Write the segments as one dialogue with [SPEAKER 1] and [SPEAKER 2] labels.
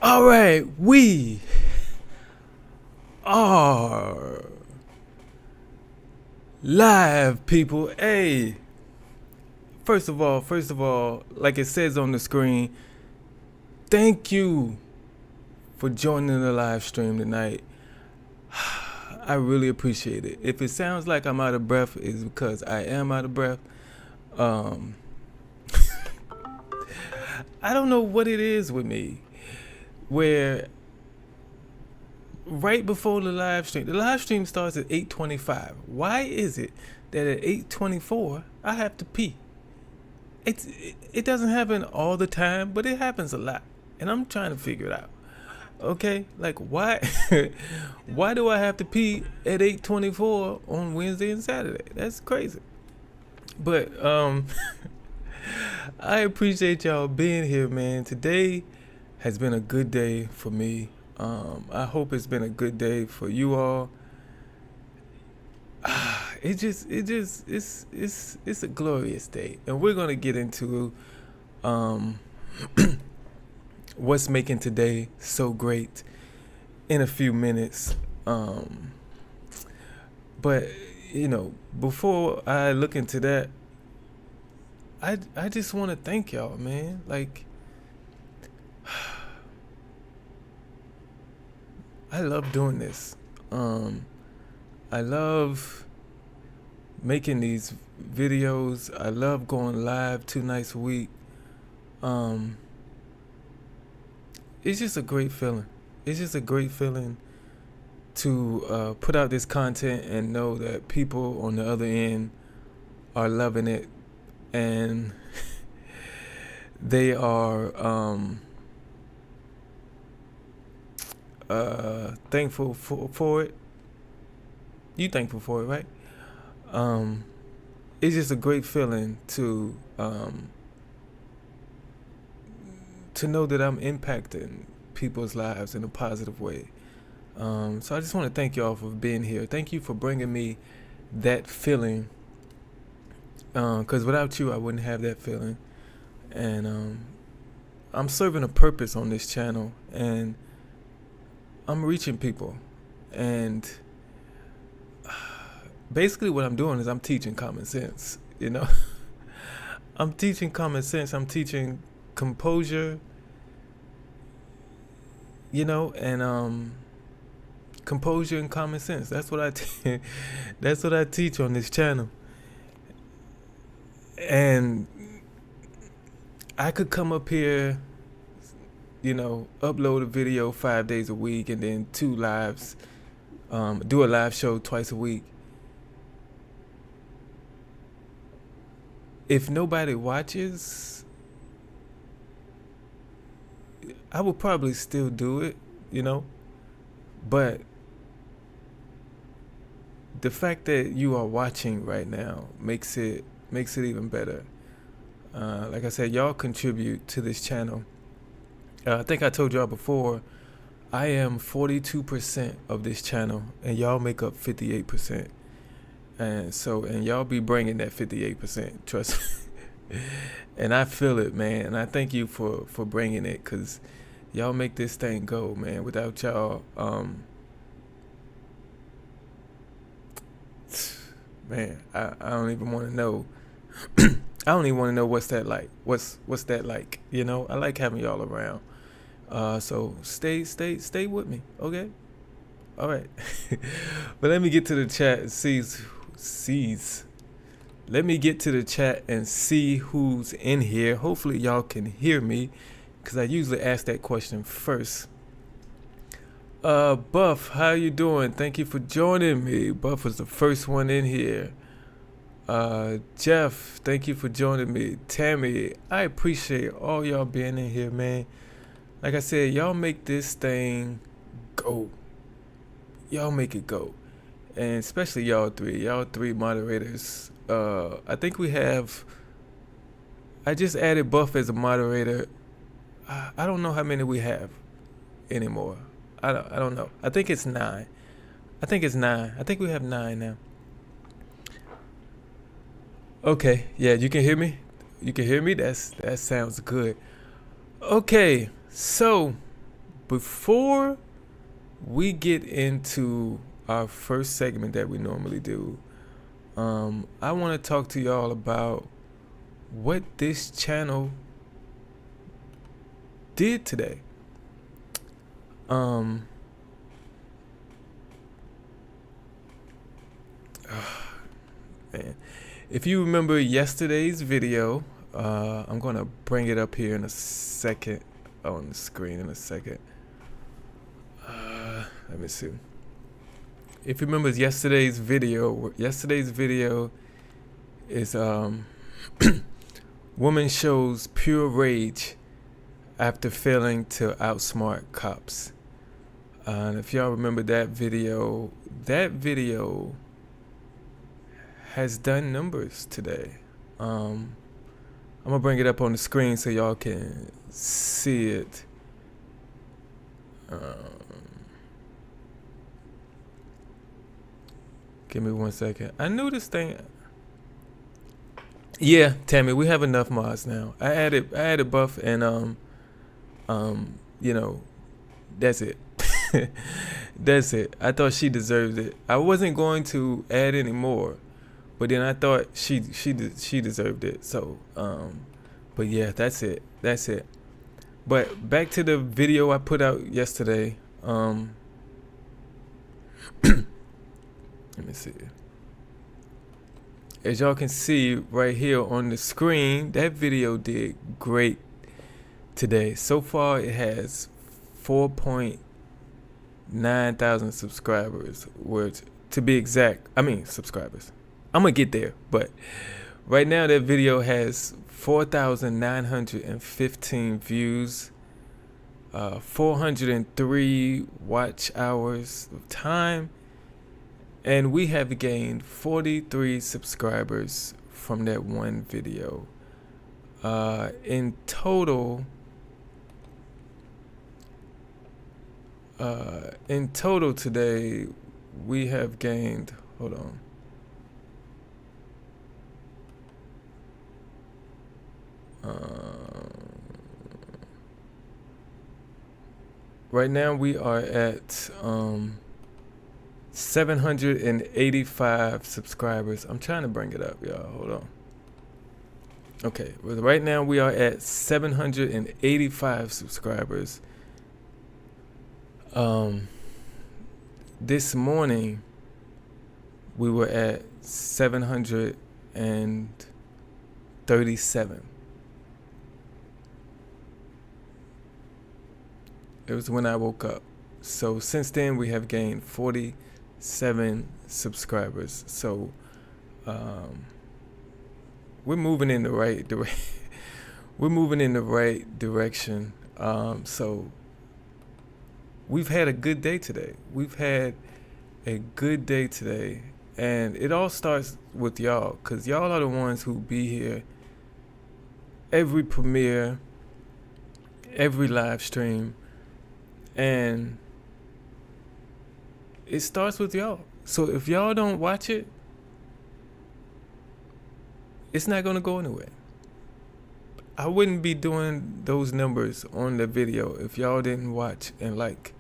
[SPEAKER 1] All right, we are live, people. Hey, first of all, like it says on the screen, thank you for joining the live stream tonight. I really appreciate it. If it sounds like I'm out of breath, it's because I am out of breath. I don't know what it is with me, where right before the live stream starts at 8:25. Why is it that at 8:24 I have to pee? It doesn't happen all the time, but it happens a lot, and I'm trying to figure it out. Okay, like why? Why do I have to pee at 8:24 on Wednesday and Saturday? That's crazy. But I appreciate y'all being here, man. Today has been a good day for me. I hope it's been a good day for you all. It's a glorious day, and we're gonna get into what's making today so great in a few minutes. But before I look into that, I just want to thank y'all, man. Like, I love doing this. I love making these videos. I love going live 2 nights a week. It's just a great feeling. It's just a great feeling to put out this content and know that people on the other end are loving it, and they are thankful for it. You thankful for it, right? It's just a great feeling to know that I'm impacting people's lives in a positive way. So I just want to thank y'all for being here. Thank you for bringing me that feeling, because without you I wouldn't have that feeling. And I'm serving a purpose on this channel, and I'm reaching people, and basically what I'm doing is I'm teaching common sense. I'm teaching common sense. I'm teaching composure, and composure and common sense. That's what that's what I teach on this channel. And I could come up here, upload a video 5 days a week, and then 2 lives, do a live show twice a week. If nobody watches, I would probably still do it, but the fact that you are watching right now makes it even better. Like I said, y'all contribute to this channel. I think I told y'all before, I am 42% of this channel, and y'all make up 58%. And y'all be bringing that 58%, trust me. And I feel it, man. And I thank you for bringing it, because y'all make this thing go, man. Without y'all, man, I don't even want to know. I don't even want to know what's that like. What's that like? I like having y'all around. So stay with me, okay? All right. But let me get to the chat and let me get to the chat and see who's in here. Hopefully y'all can hear me, because I usually ask that question first. Buff, how you doing? Thank you for joining me. Buff was the first one in here. Jeff, thank you for joining me. Tammy, I appreciate all y'all being in here, man. Like I said, y'all make this thing go. Y'all make it go. And especially y'all three moderators. I think I just added Buff as a moderator. I don't know how many we have anymore. I don't know. I think it's 9. I think we have 9 now. Okay, yeah, you can hear me? That sounds good. Okay, so before we get into our first segment that we normally do, I want to talk to y'all about what this channel did today. Man, if you remember yesterday's video, I'm gonna bring it up here in a second on the screen in a second. Let me see. If you remember yesterday's video is woman shows pure rage after failing to outsmart cops. And if y'all remember that video has done numbers today. I'm gonna bring it up on the screen so y'all can see it. Give me 1 second. I knew this thing. Yeah, Tammy, we have enough mods now. I added Buff and that's it. That's it. I thought she deserved it. I wasn't going to add any more, but then I thought she deserved it. So but yeah, that's it. But back to the video I put out yesterday. Let me see. As y'all can see right here on the screen, that video did great today. So far, it has 4.9 thousand subscribers, which, to be exact, subscribers. I'm gonna get there, but right now that video has 4,915 views, 403 watch hours of time, and we have gained 43 subscribers from that one video. In total today, we have gained, hold on. Right now we are at 785 subscribers. I'm trying to bring it up, y'all. Hold on. Okay, well, right now we are at 785 subscribers. This morning we were at 737. It was when I woke up. So since then we have gained 47 subscribers. So we're moving in the right direction. We're moving in the right direction. So we've had a good day today. And it all starts with y'all, because y'all are the ones who be here every premiere, every live stream, and it starts with y'all. So if y'all don't watch it, it's not gonna go anywhere. I wouldn't be doing those numbers on the video if y'all didn't watch and like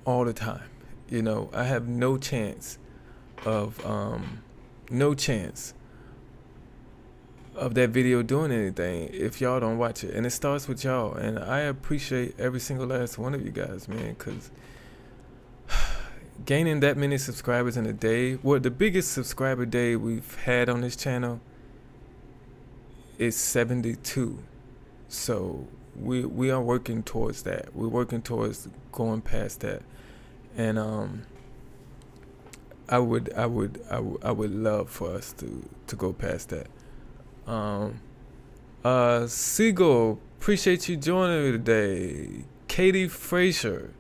[SPEAKER 1] all the time. You know, I have no chance of that video doing anything if y'all don't watch it. And it starts with y'all, and I appreciate every single last one of you guys, man, because gaining that many subscribers in a day, the biggest subscriber day we've had on this channel is 72. So we are working towards that. We're working towards going past that. And I would love for us to go past that. Siegel, appreciate you joining me today. Katie Frazier,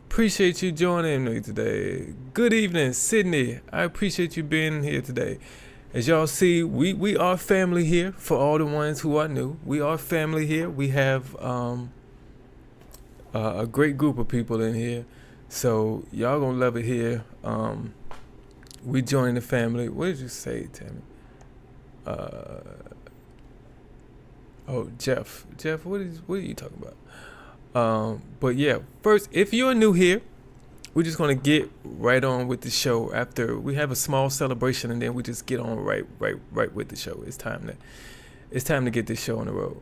[SPEAKER 1] appreciate you joining me today. Good evening, Sydney. I appreciate you being here today. As y'all see, we are family here. For all the ones who are new, we are family here. We have a great group of people in here. So y'all gonna love it here. We join the family. What did you say, Tammy? Jeff, what are you talking about? But yeah, first, if you're new here, we're just gonna get right on with the show. After we have a small celebration, and then we just get on right with the show. It's time to get this show on the road.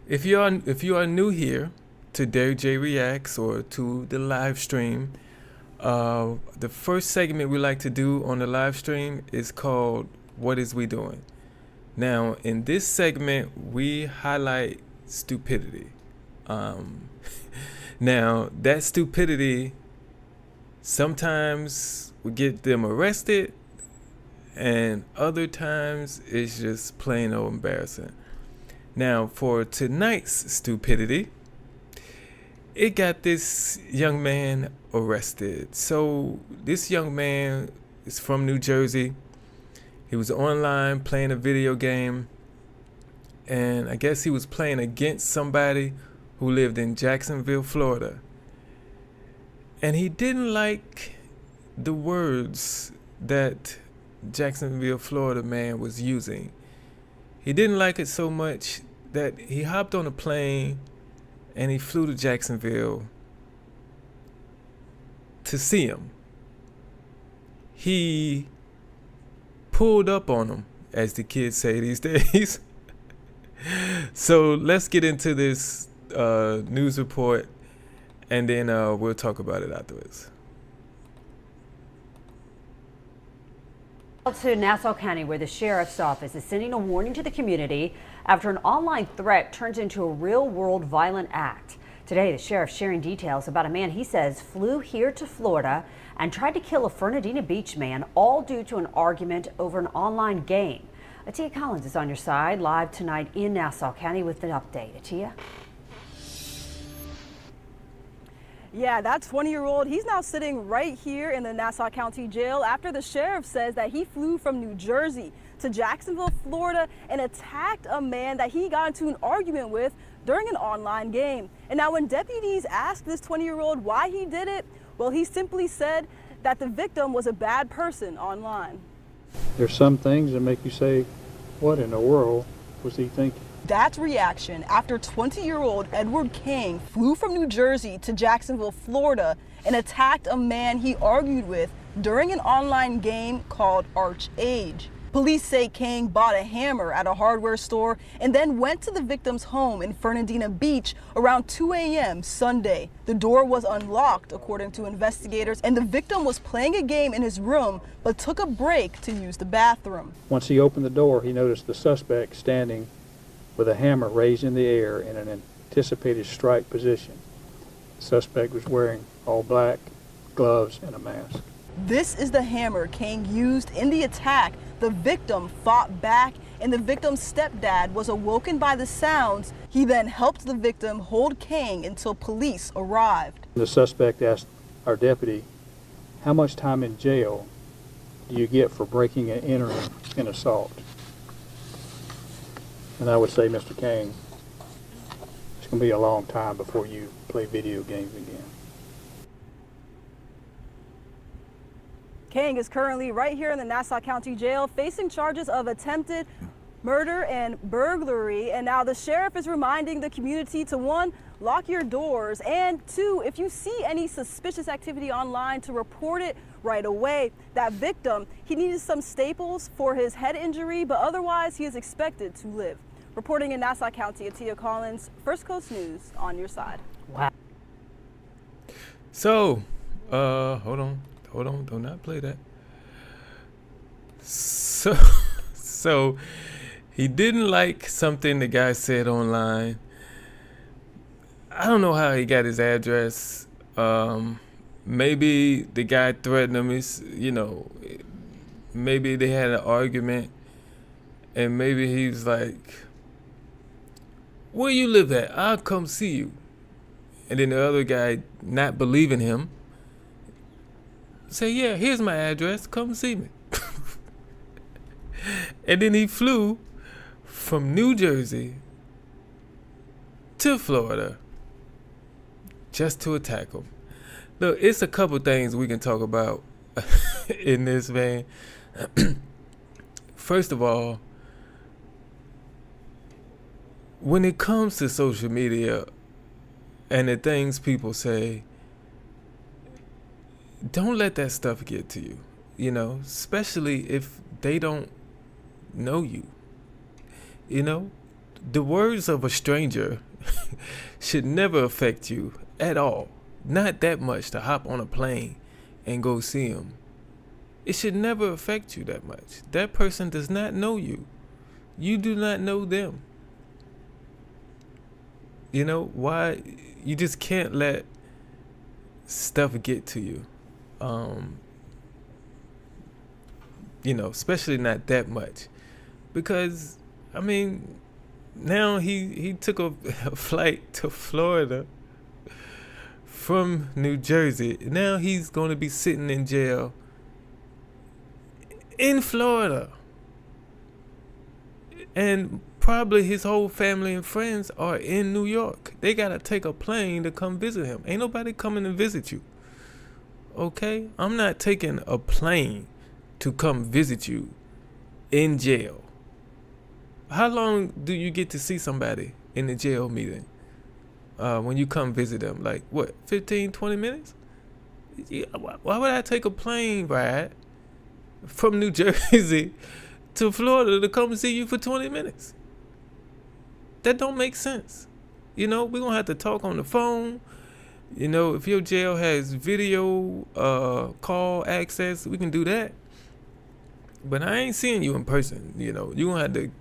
[SPEAKER 1] If you are new here to Derrick J Reacts or to the live stream, the first segment we like to do on the live stream is called "What Is We Doing?" Now, in this segment, we highlight stupidity. Now, that stupidity, sometimes we get them arrested, and other times it's just plain old embarrassing. Now, for tonight's stupidity, it got this young man arrested. So this young man is from New Jersey. He was online playing a video game, and I guess he was playing against somebody who lived in Jacksonville, Florida. And he didn't like the words that Jacksonville, Florida man was using. He didn't like it so much that he hopped on a plane and he flew to Jacksonville to see him. He pulled up on him, as the kids say these days. So let's get into this news report, and then we'll talk about it afterwards.
[SPEAKER 2] To Nassau County, where the sheriff's office is sending a warning to the community after an online threat turns into a real-world violent act. Today, the sheriff sharing details about a man he says flew here to Florida and tried to kill a Fernandina Beach man, all due to an argument over an online game. Atia Collins is on your side live tonight in Nassau County with an update. Atia?
[SPEAKER 3] Yeah, that 20-year-old, he's now sitting right here in the Nassau County Jail after the sheriff says that he flew from New Jersey to Jacksonville, Florida, and attacked a man that he got into an argument with during an online game. And now when deputies asked this 20-year-old why he did it, well, he simply said that the victim was a bad person online.
[SPEAKER 4] There's some things that make you say, what in the world was he thinking?
[SPEAKER 3] That's reaction after 20-year-old Edward King flew from New Jersey to Jacksonville, Florida, and attacked a man he argued with during an online game called Age. Police say King bought a hammer at a hardware store and then went to the victim's home in Fernandina Beach around 2 a.m. Sunday. The door was unlocked, according to investigators, and the victim was playing a game in his room but took a break to use the bathroom.
[SPEAKER 4] Once he opened the door, he noticed the suspect standing with a hammer raised in the air in an anticipated strike position. The suspect was wearing all black, gloves, and a mask.
[SPEAKER 3] This is the hammer King used in the attack. The victim fought back, and the victim's stepdad was awoken by the sounds. He then helped the victim hold King until police arrived.
[SPEAKER 4] The suspect asked our deputy, how much time in jail do you get for breaking and entering an assault? And I would say, Mr. King, it's going to be a long time before you play video games again.
[SPEAKER 3] King is currently right here in the Nassau County Jail facing charges of attempted murder and burglary. And now the sheriff is reminding the community to, one, lock your doors, and two, if you see any suspicious activity online, to report it right away. That victim, he needed some staples for his head injury, but otherwise he is expected to live. Reporting in Nassau County, Atia Collins, First Coast News, on your side.
[SPEAKER 2] Wow.
[SPEAKER 1] So, hold on, do not play that. So he didn't like something the guy said online. I don't know how he got his address. Maybe the guy threatened him. Maybe they had an argument, and maybe he was like, where you live at? I'll come see you. And then the other guy, not believing him, say, yeah, here's my address, come see me. And then he flew from New Jersey to Florida just to attack him. Look, it's a couple things we can talk about in this vein. First of all, when it comes to social media, and the things people say, don't let that stuff get to you, you know, especially if they don't know you. You know, the words of a stranger should never affect you at all. Not that much to hop on a plane and go see him. It should never affect you that much. That person does not know you. You do not know them. You know, why? You just can't let stuff get to you. You know, especially not that much. Because, I mean, now he took a flight to Florida from New Jersey. Now he's going to be sitting in jail in Florida. And probably his whole family and friends are in New York. They got to take a plane to come visit him. Ain't nobody coming to visit you. Okay? I'm not taking a plane to come visit you in jail. How long do you get to see somebody in the jail meeting when you come visit them? Like, what, 15, 20 minutes? Yeah, why would I take a plane ride from New Jersey to Florida to come see you for 20 minutes? That don't make sense. You know, we're going to have to talk on the phone. You know, if your jail has video call access, we can do that. But I ain't seeing you in person. You know, you're going to have to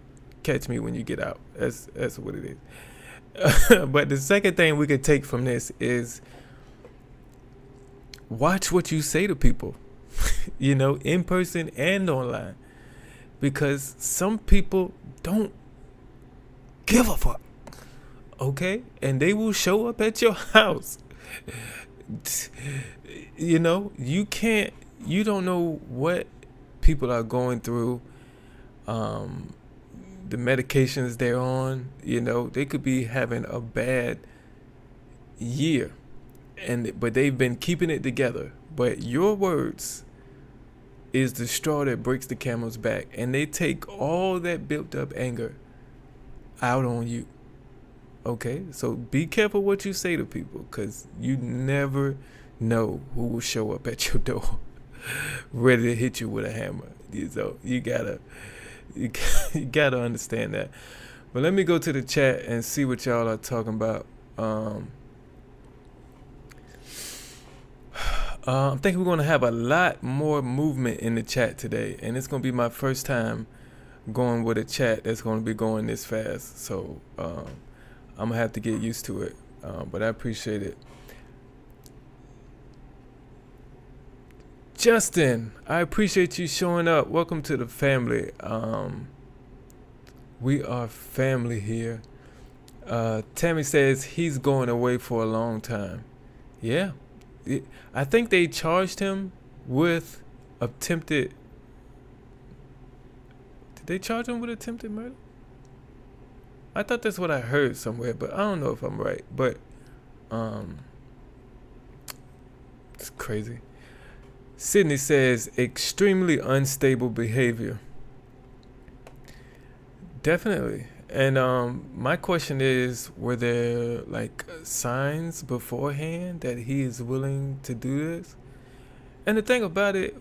[SPEAKER 1] catch me when you get out. That's what it is. But the second thing we could take from this is watch what you say to people, you know, in person and online. Because some people don't give a fuck. Okay? And they will show up at your house. You know, you don't know what people are going through, the medications they're on. You know, they could be having a bad year, but they've been keeping it together. But your words is the straw that breaks the camel's back, and they take all that built up anger out on you. Okay, so be careful what you say to people, because you never know who will show up at your door ready to hit you with a hammer. So you gotta understand that. But let me go to the chat and see what y'all are talking about. I'm thinking we're gonna have a lot more movement in the chat today, and it's gonna be my first time going with a chat that's gonna be going this fast. So I'm gonna have to get used to it, but I appreciate it. Justin, I appreciate you showing up. Welcome to the family. We are family here. Tammy says he's going away for a long time. Yeah, I think they charged him with attempted. Did they charge him with attempted murder? I thought that's what I heard somewhere, but I don't know if I'm right. But it's crazy. Sydney says extremely unstable behavior. Definitely. And my question is, were there like signs beforehand that he is willing to do this? And the thing about it,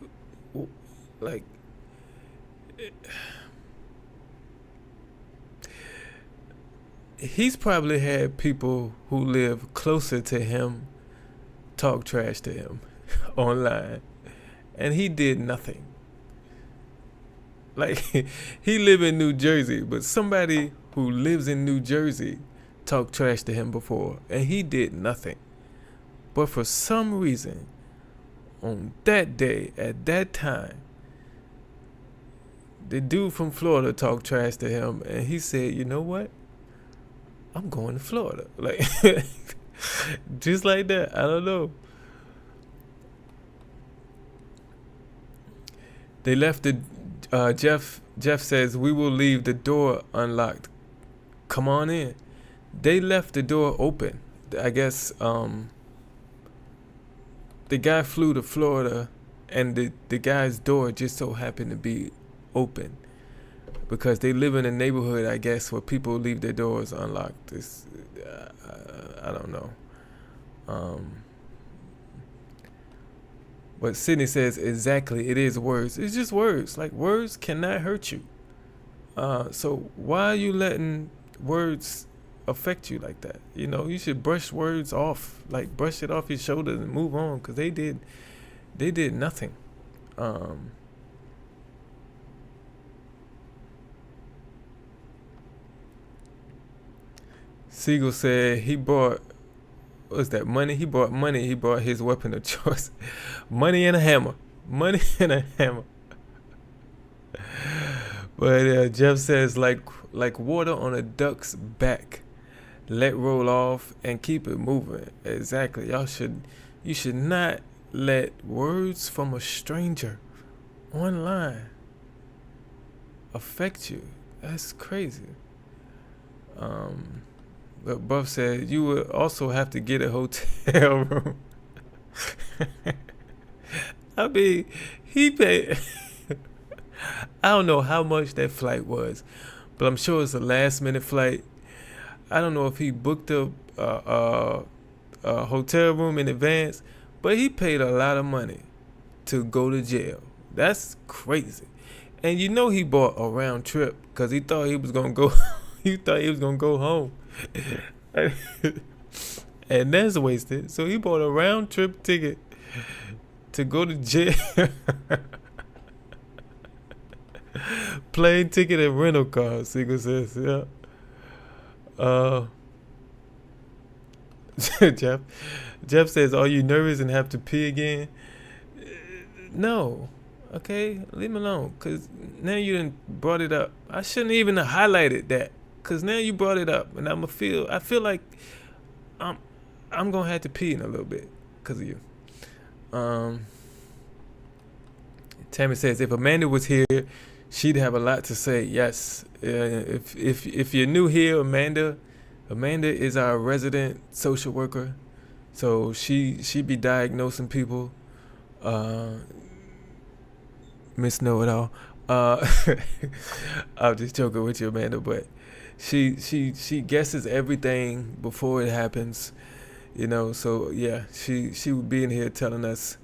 [SPEAKER 1] like, he's probably had people who live closer to him talk trash to him online, and he did nothing. Like, he live in New Jersey, but somebody who lives in New Jersey talked trash to him before, and he did nothing. But for some reason, on that day, at that time, the dude from Florida talked trash to him, and he said, you know what? I'm going to Florida. Like, just like that. I don't know. They left the, Jeff says, we will leave the door unlocked. Come on in. They left the door open. I guess the guy flew to Florida, and the guy's door just so happened to be open, because they live in a neighborhood, I guess, where people leave their doors unlocked. I don't know. But Sydney says, exactly, it is words. It's just words. Like, words cannot hurt you. So why are you letting words affect you like that? You know, you should brush words off. Like, brush it off your shoulders and move on, because they did nothing. Siegel said he bought, what's that, money? He bought money. He bought his weapon of choice. Money and a hammer. Money and a hammer. But Jeff says, like water on a duck's back. Let roll off and keep it moving. Exactly. You should not let words from a stranger online affect you. That's crazy. But Buff said you would also have to get a hotel room. I mean, he paid. I don't know how much that flight was, but I'm sure it's a last minute flight. I don't know if he booked a hotel room in advance, but he paid a lot of money to go to jail. That's crazy. And you know he bought a round trip because he thought he was gonna go. He thought he was gonna go home. And that's wasted. So he bought a round trip ticket to go to jail. Plane ticket and rental car, Siegel says, yeah. Jeff says, are you nervous and have to pee again? No. Okay, leave me alone, because now you done brought it up. I shouldn't even have highlighted that, because now you brought it up, and I feel like I'm going to have to pee in a little bit because of you. Tammy says, if Amanda was here, she'd have a lot to say. Yes. If you're new here, Amanda is our resident social worker. So she be diagnosing people. Miss Know-It-All. I'm just joking with you, Amanda, but she guesses everything before it happens. You know, so yeah, she would be in here telling us,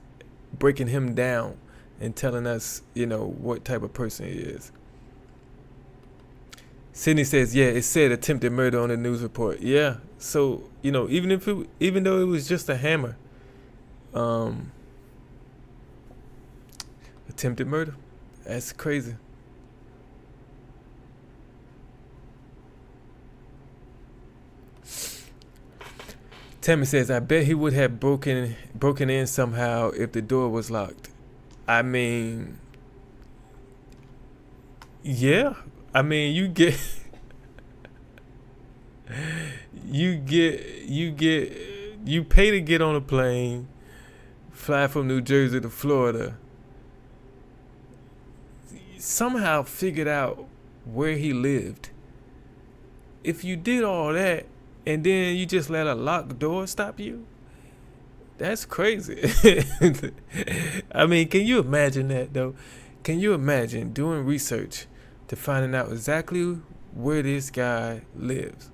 [SPEAKER 1] breaking him down and telling us, you know, what type of person he is. Sydney says, yeah, it said attempted murder on the news report. Yeah, so, you know, even though it was just a hammer, attempted murder, that's crazy. Tammy says, I bet he would have broken in somehow if the door was locked. I mean, yeah. I mean, you pay to get on a plane, fly from New Jersey to Florida, somehow figured out where he lived. If you did all that and then you just let a locked door stop you, that's crazy. I mean, can you imagine that, though? Can you imagine doing research to finding out exactly where this guy lives?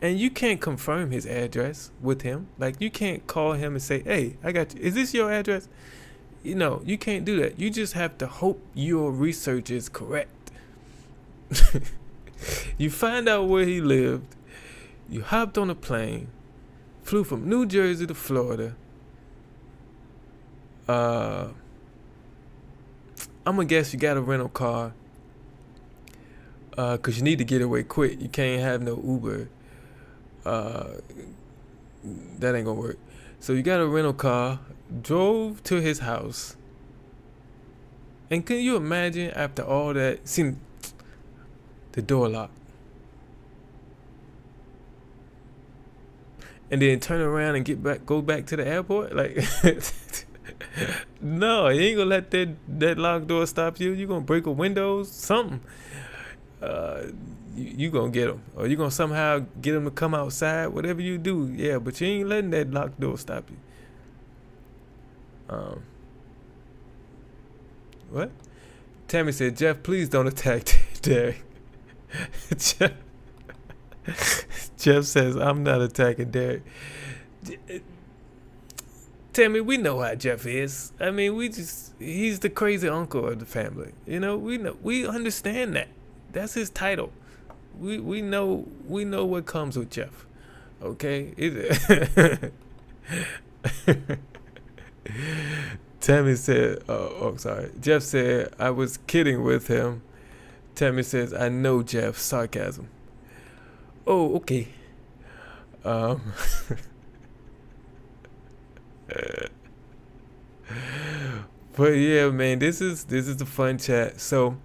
[SPEAKER 1] And you can't confirm his address with him. Like, you can't call him and say, hey, I got you. Is this your address? You know, you can't do that. You just have to hope your research is correct. You find out where he lived. You hopped on a plane, flew from New Jersey to Florida. I'm gonna guess you got a rental car, cause you need to get away quick. You can't have no Uber. That ain't gonna work. So you got a rental car, drove to his house, and can you imagine after all that, see the door locked, and then turn around and go back to the airport? Like, no, you ain't gonna let that locked door stop you. You gonna break a window, something. You gonna get him, or you gonna somehow get him to come outside. Whatever you do, yeah, but you ain't letting that locked door stop you. What? Tammy said, Jeff, please don't attack Derrick. Jeff says, I'm not attacking Derrick. Tammy, we know how Jeff is. I mean, he's the crazy uncle of the family. We understand that. That's his title. We know what comes with Jeff. Okay? Tammy said, sorry. Jeff said, I was kidding with him. Tammy says, I know Jeff. Sarcasm. Oh, okay. But yeah, man, this is the fun chat. So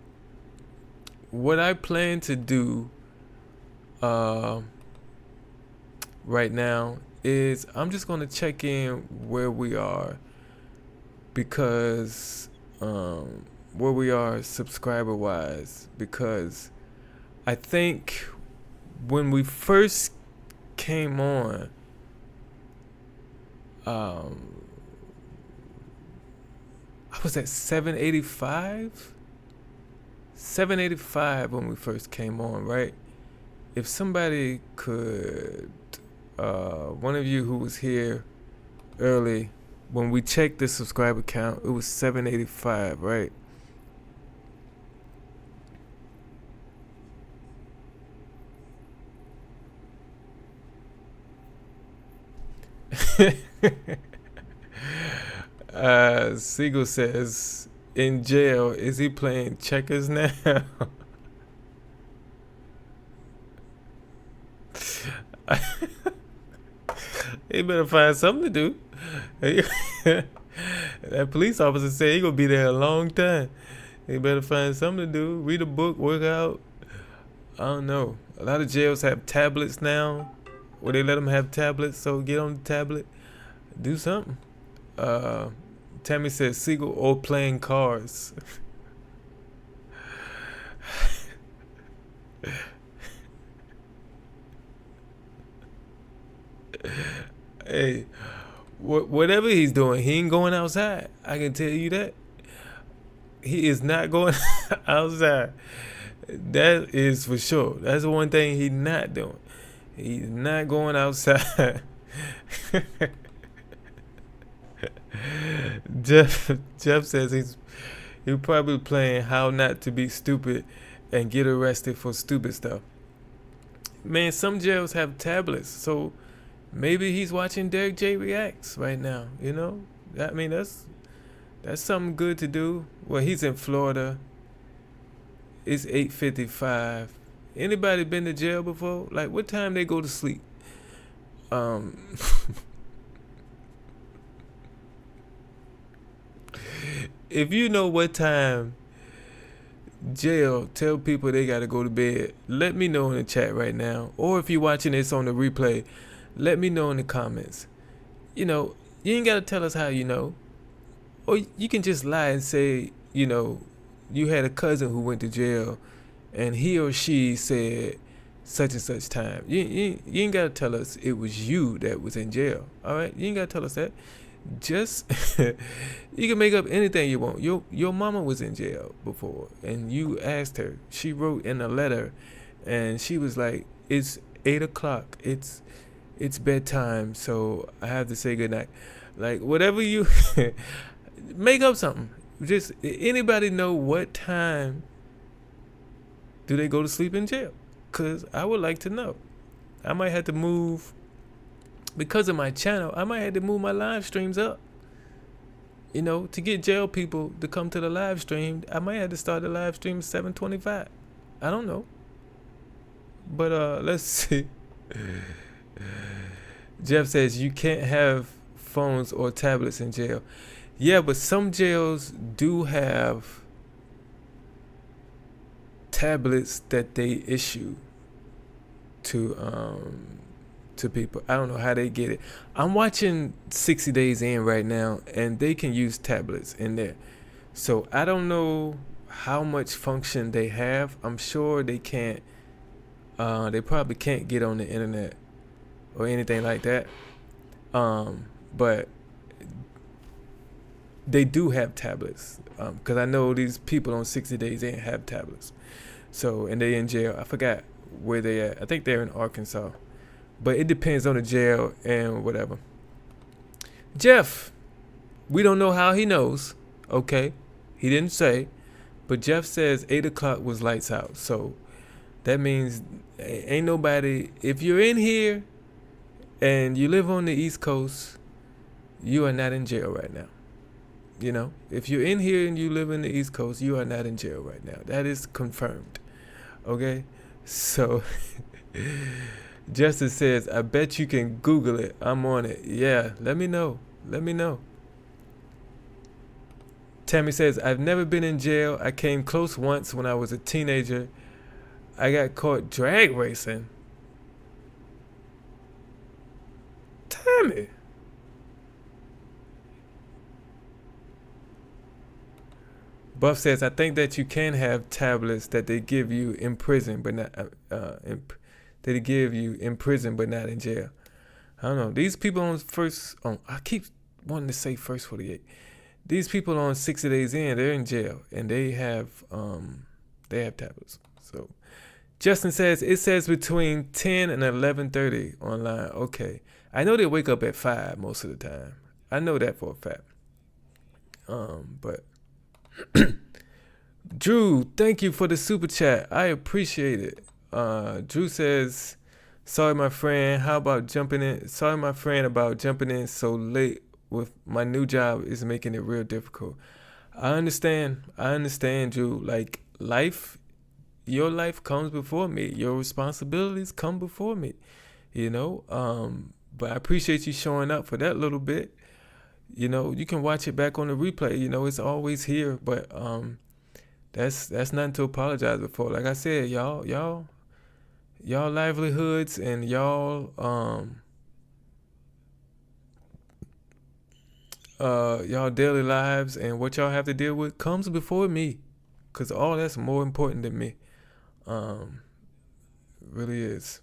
[SPEAKER 1] what I plan to do right now is I'm just going to check in where we are, because where we are subscriber wise, because I think when we first came on, I was at 785 when we first came on, right? If somebody could, one of you who was here early, when we checked the subscriber count, it was 785, right? Siegel says, in jail, is he playing checkers now? He better find something to do. That police officer said he gonna be there a long time. He better find something to do. Read a book, work out. I don't know. A lot of jails have tablets now, where they let them have tablets. So get on the tablet, do something. Tammy says Siegel or playing cars. Hey, whatever he's doing, he ain't going outside. I can tell you that. He is not going outside. That is for sure. That's the one thing he's not doing. He's not going outside. Jeff says he's probably playing How Not to Be Stupid and get arrested for stupid stuff. Man, some jails have tablets, so maybe he's watching Derrick J reacts right now. I mean, that's something good to do. Well, he's in Florida. It's 8:55. Anybody been to jail before? Like, what time they go to sleep? If you know what time jail tell people they gotta go to bed, let me know in the chat right now. Or if you're watching this on the replay, let me know in the comments. You ain't gotta tell us how you know. Or you can just lie and say, you had a cousin who went to jail and he or she said such and such time. You ain't gotta tell us it was you that was in jail. Alright? You ain't gotta tell us that. Just you can make up anything you want. Your mama was in jail before and you asked her. She wrote in a letter and she was like, it's 8:00. It's bedtime, so I have to say goodnight. Like, whatever you make up something. Just anybody know what time do they go to sleep in jail? Cause I would like to know. I might have to move. Because of my channel, I might have to move my live streams up. To get jail people to come to the live stream, I might have to start the live stream at 7:25. I don't know. But let's see. Jeff says you can't have phones or tablets in jail. Yeah, but some jails do have tablets that they issue to people. I don't know how they get it. I'm watching 60 Days In right now, and they can use tablets in there. So I don't know how much function they have. I'm sure they can't. They probably can't get on the internet or anything like that. But they do have tablets. Because I know these people on 60 Days In have tablets. So, and they in jail. I forgot where they at. I think they're in Arkansas. But it depends on the jail and whatever. Jeff, We don't know how he knows. Okay, he didn't say, but Jeff says 8 o'clock was lights out. So that means ain't nobody. If you're in here and you live on the East Coast, you are not in jail right now. You know, if you're in here and you live in the East Coast, you are not in jail right now. That is confirmed. Okay, so Justice says, I bet you can Google it. I'm on it. Yeah, let me know. Let me know. Tammy says, I've never been in jail. I came close once when I was a teenager. I got caught drag racing. Tammy. Buff says, I think that you can have tablets that they give you in prison, but not that they give you in prison, but not in jail. I don't know. These people on I keep wanting to say first 48. These people on 60 days in, they're in jail and they have tablets. So Justin says it says between 10 and 11:30 online. Okay, I know they wake up at 5 most of the time. I know that for a fact. But Drew, thank you for the super chat. I appreciate it. Drew says, sorry my friend, about jumping in so late with my new job is making it real difficult. I understand, Drew. Like, your life comes before me. Your responsibilities come before me. You know? But I appreciate you showing up for that little bit. You know, you can watch it back on the replay. You know, it's always here. But that's nothing to apologize for. Like I said, y'all livelihoods and y'all daily lives and what y'all have to deal with comes before me, because all that's more important than me. Really is.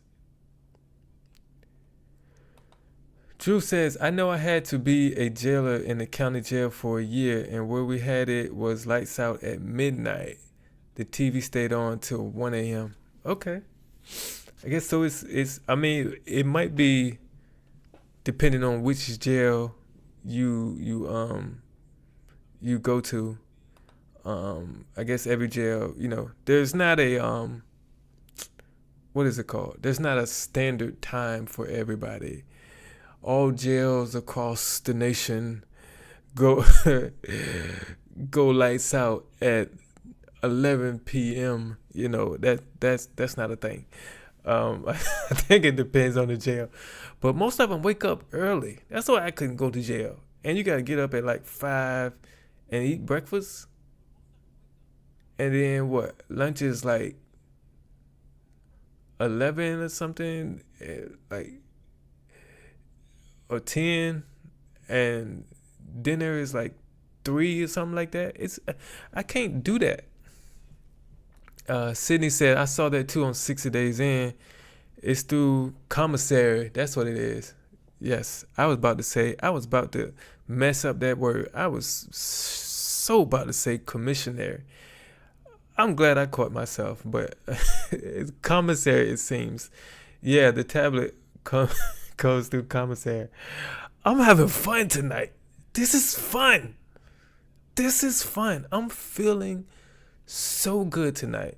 [SPEAKER 1] Drew says, I know I had to be a jailer in the county jail for a year, and where we had it was lights out at midnight. The TV stayed on till 1 a.m. Okay. I guess so. I mean, it might be depending on which jail you go to. I guess every jail, you know, there's not a what is it called? There's not a standard time for everybody. All jails across the nation go lights out at 11 p.m. You know, that's not a thing. I think it depends on the jail, but most of them wake up early. That's why I couldn't go to jail. And you gotta get up at like 5 and eat breakfast, and then what? Lunch is like 11 or something, like, or 10, and dinner is like 3 or something like that. I can't do that. Sydney said, I saw that too on 60 Days In. It's through commissary. That's what it is. Yes, I was about to mess up that word. I was so about to say commissionary. I'm glad I caught myself, but it's commissary, it seems. Yeah, the tablet goes through commissary. I'm having fun tonight. This is fun. I'm feeling so good tonight.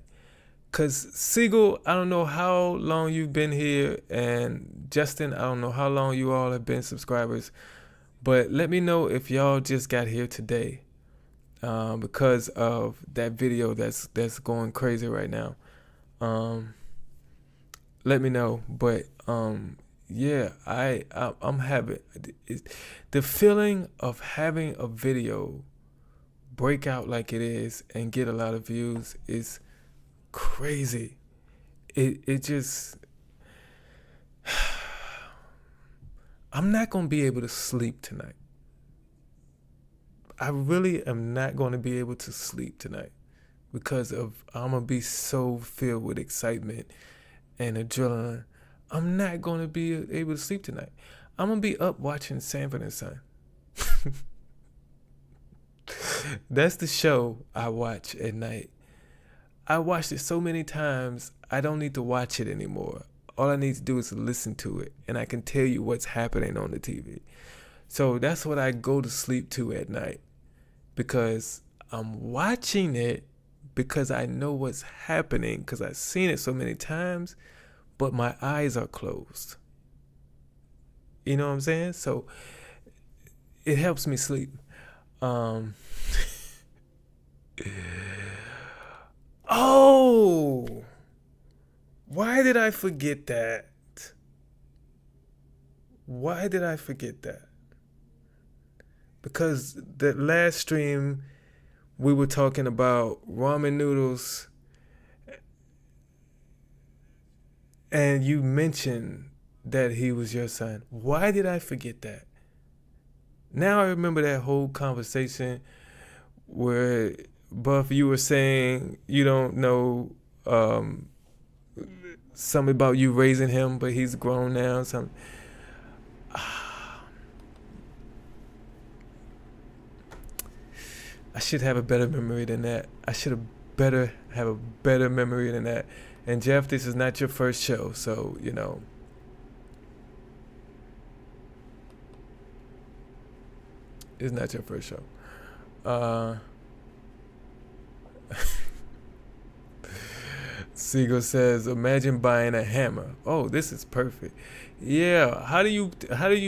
[SPEAKER 1] Because Siegel, I don't know how long you've been here, and Justin, I don't know how long you all have been subscribers, but let me know if y'all just got here today because of that video that's going crazy right now. Let me know. But yeah, I'm having the feeling of having a video break out like it is and get a lot of views is crazy. It just I'm not gonna be able to sleep tonight. I really am not gonna be able to sleep tonight because I'm gonna be so filled with excitement and adrenaline. I'm not gonna be able to sleep tonight. I'm gonna be up watching Sanford and Son. That's the show I watch at night. I watched it so many times, I don't need to watch it anymore. All I need to do is listen to it, and I can tell you what's happening on the TV. So that's what I go to sleep to at night, because I'm watching it because I know what's happening, because I've seen it so many times, but my eyes are closed. You know what I'm saying? So it helps me sleep. Oh, why did I forget that? Why did I forget that? Because the last stream we were talking about ramen noodles, and you mentioned that he was your son. Why did I forget that? Now I remember that whole conversation where, Buff, you were saying you don't know something about you raising him, but he's grown now. Something. I should have a better memory than that. I should have a better memory than that. And Jeff, this is not your first show, so you know. It's not your first show. Siegel says, imagine buying a hammer. Oh, this is perfect. Yeah, how do you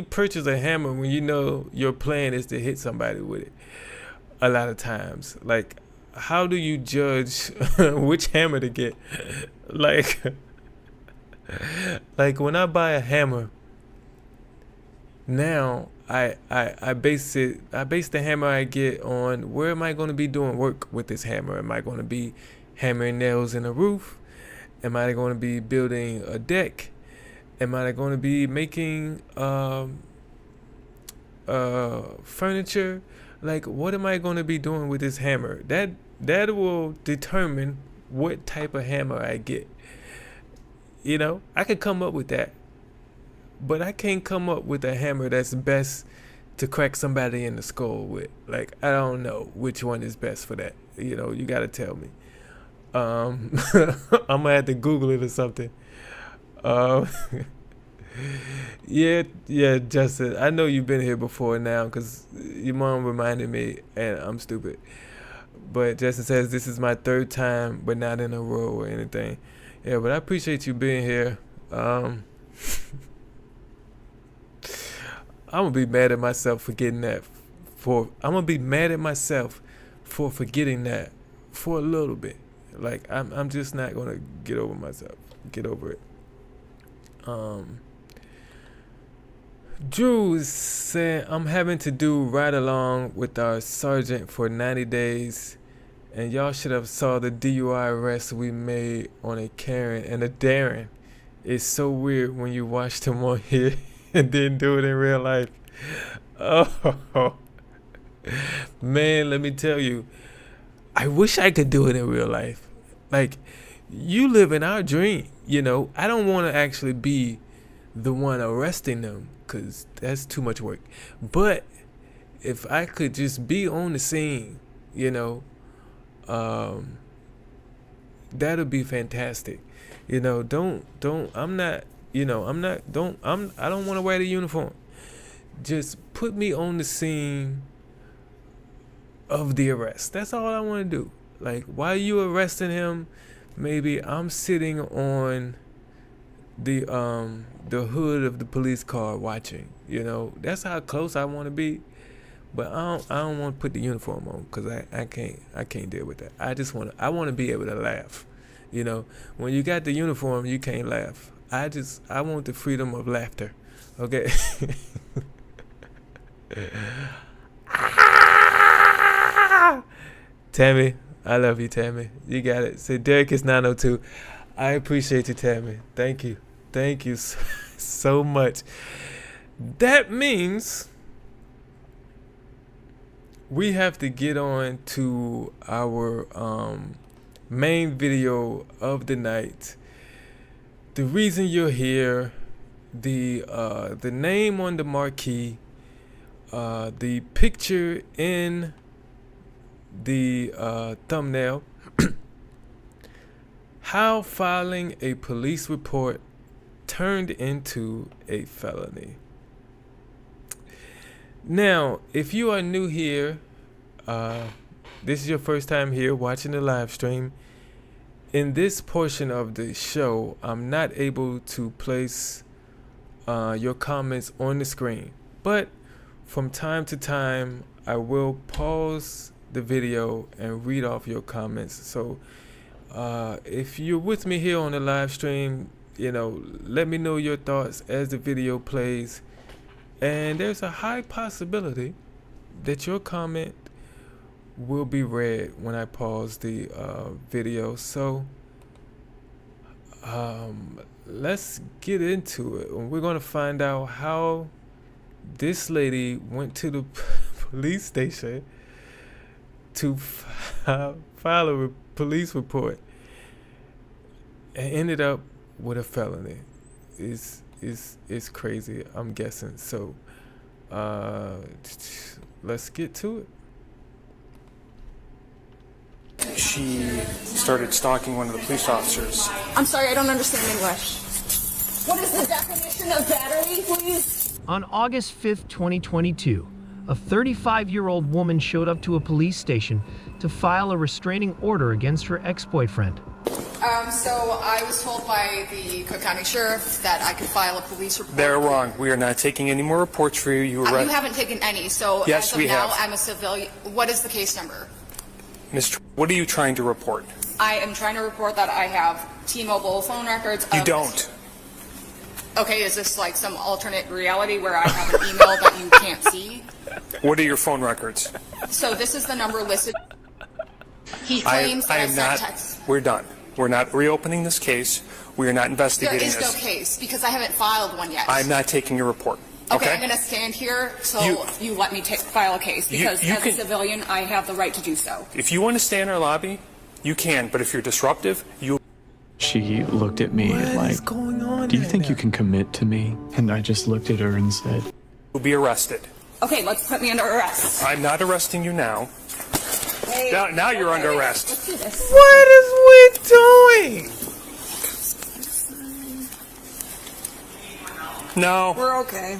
[SPEAKER 1] purchase a hammer when you know your plan is to hit somebody with it? A lot of times, like, how do you judge which hammer to get? like when I buy a hammer, now I base the hammer I get on where am I going to be doing work with this hammer? Am I going to be hammering nails in a roof? Am I going to be building a deck? Am I going to be making furniture? Like, what am I going to be doing with this hammer? That will determine what type of hammer I get. You know, I could come up with that, but I can't come up with a hammer that's best to crack somebody in the skull with. Like, I don't know which one is best for that. You know, you got to tell me. I'm gonna have to Google it or something. Yeah, Justin, I know you've been here before now because your mom reminded me, and I'm stupid. But Justin says, this is my third time, but not in a row or anything. Yeah, but I appreciate you being here. I'm going to be mad at myself for getting that. I'm going to be mad at myself for forgetting that for a little bit. Like, I'm just not going to get over it. Drew is saying, I'm having to do ride along with our sergeant for 90 days, and y'all should have saw the DUI arrest we made on a Karen and a Darren. It's so weird when you watch them on here and then do it in real life. Oh, man, let me tell you, I wish I could do it in real life. Like, you live in our dream, you know. I don't want to actually be the one arresting them because that's too much work. But if I could just be on the scene, you know, that'll be fantastic. You know, I don't want to wear the uniform. Just put me on the scene of the arrest. That's all I want to do. Like, while you arresting him, maybe I'm sitting on the hood of the police car watching. You know, that's how close I want to be. But I don't want to put the uniform on because I can't deal with that. I want to be able to laugh. You know, when you got the uniform, you can't laugh. I want the freedom of laughter. Okay. Tammy, I love you, Tammy. You got it. Say Derrick is 902. I appreciate you, Tammy. Thank you so much. That means we have to get on to our main video of the night. The reason you're here, the name on the marquee, the picture in the thumbnail, how filing a police report turned into a felony. Now, if you are new here, this is your first time here watching the live stream. In this portion of the show, I'm not able to place your comments on the screen, but from time to time, I will pause the video and read off your comments. So if you're with me here on the live stream, let me know your thoughts as the video plays. And there's a high possibility that your comment will be read when I pause the video. So let's get into it. We're going to find out how this lady went to the police station to file a police report and ended up with a felony. It's crazy, I'm guessing. So let's get to it.
[SPEAKER 5] She started stalking one of the police officers.
[SPEAKER 6] I'm sorry, I don't understand English. What is the definition of battery, please?
[SPEAKER 7] On August 5th, 2022, a 35-year-old woman showed up to a police station to file a restraining order against her ex-boyfriend.
[SPEAKER 6] So I was told by the Cook County Sheriff that I could file a police report.
[SPEAKER 5] They're wrong. We are not taking any more reports for you. You were right.
[SPEAKER 6] You haven't taken any, so
[SPEAKER 5] yes,
[SPEAKER 6] as of
[SPEAKER 5] we
[SPEAKER 6] now,
[SPEAKER 5] have.
[SPEAKER 6] I'm a civilian. What is the case number?
[SPEAKER 5] Miss, what are you trying to report?
[SPEAKER 6] I am trying to report that I have T-Mobile phone records.
[SPEAKER 5] You don't.
[SPEAKER 6] Okay, is this like some alternate reality where I have an email that you can't see?
[SPEAKER 5] What are your phone records?
[SPEAKER 6] So this is the number listed. He claims that I sent text.
[SPEAKER 5] We're done. We're not reopening this case. We are not investigating
[SPEAKER 6] There
[SPEAKER 5] this.
[SPEAKER 6] is no case because I haven't filed one yet.
[SPEAKER 5] I'm not taking your report.
[SPEAKER 6] Okay, I'm going to stand here till you let me file a case because as a civilian, I have the right to do so.
[SPEAKER 5] If you want to stay in our lobby, you can. But if you're disruptive, you.
[SPEAKER 8] She looked at me like, do you think you can commit to me? And I just looked at her and said,
[SPEAKER 5] You'll be arrested.
[SPEAKER 6] Okay, let's put me under arrest.
[SPEAKER 5] I'm not arresting you now.
[SPEAKER 6] Hey,
[SPEAKER 5] Now you're under arrest.
[SPEAKER 6] Let's do this.
[SPEAKER 1] What is we doing?
[SPEAKER 5] No.
[SPEAKER 6] We're okay.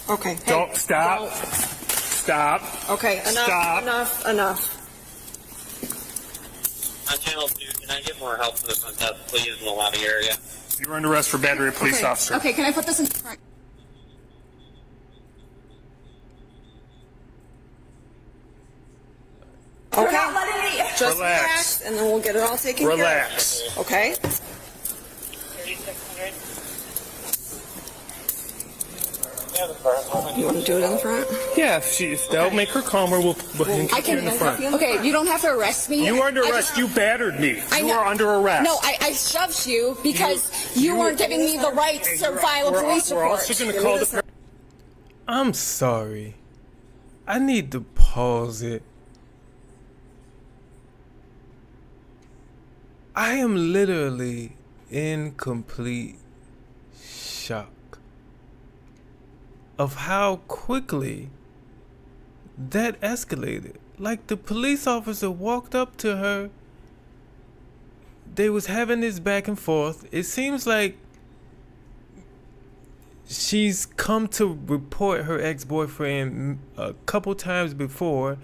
[SPEAKER 6] Okay. Hey,
[SPEAKER 5] Don't stop. Stop.
[SPEAKER 6] Okay, enough.
[SPEAKER 9] On channel 2, can I get more help for the front desk, please, in the lobby area?
[SPEAKER 5] You're under arrest for battery of police officer.
[SPEAKER 6] Okay, can I put this in front? Okay. You're not letting me. Just relax, and then we'll get it all taken care of.
[SPEAKER 5] Relax.
[SPEAKER 6] Okay.
[SPEAKER 9] 3600.
[SPEAKER 6] You want to do it in the front?
[SPEAKER 5] Yeah, if that'll make her calmer, we'll
[SPEAKER 6] I can
[SPEAKER 5] in the front.
[SPEAKER 6] Okay, you don't have to arrest me.
[SPEAKER 5] You are under arrest. You battered me. You are under arrest.
[SPEAKER 6] No, I shoved you because you weren't giving me the right to file a police report.
[SPEAKER 5] We're also going to call the.
[SPEAKER 1] I'm sorry. I need to pause it. I am literally in complete shock of how quickly that escalated. Like, the police officer walked up to her. They was having this back and forth. It seems like she's come to report her ex-boyfriend a couple times before,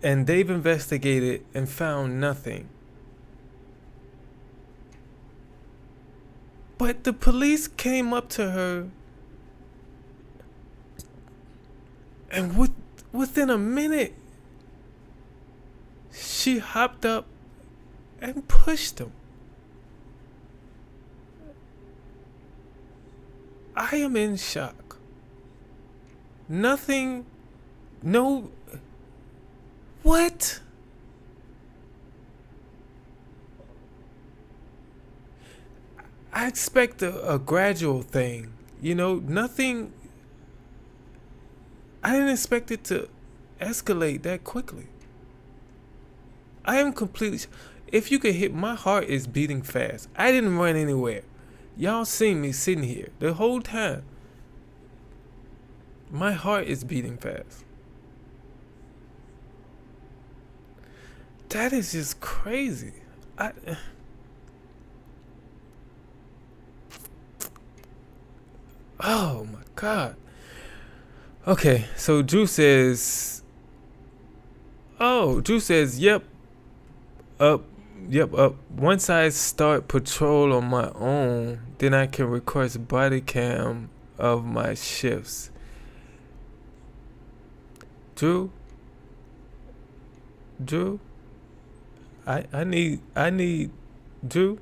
[SPEAKER 1] and they've investigated and found nothing. But the police came up to her, and within a minute, she hopped up and pushed him. I am in shock. Nothing, no, what? I expect a gradual thing, nothing. I didn't expect it to escalate that quickly. I am completely. If you could hit, my heart is beating fast. I didn't run anywhere. Y'all seen me sitting here the whole time. My heart is beating fast. That is just crazy. Oh my God. Okay, so Drew says, yep, up. Once I start patrol on my own, then I can request body cam of my shifts. Drew, I need Drew.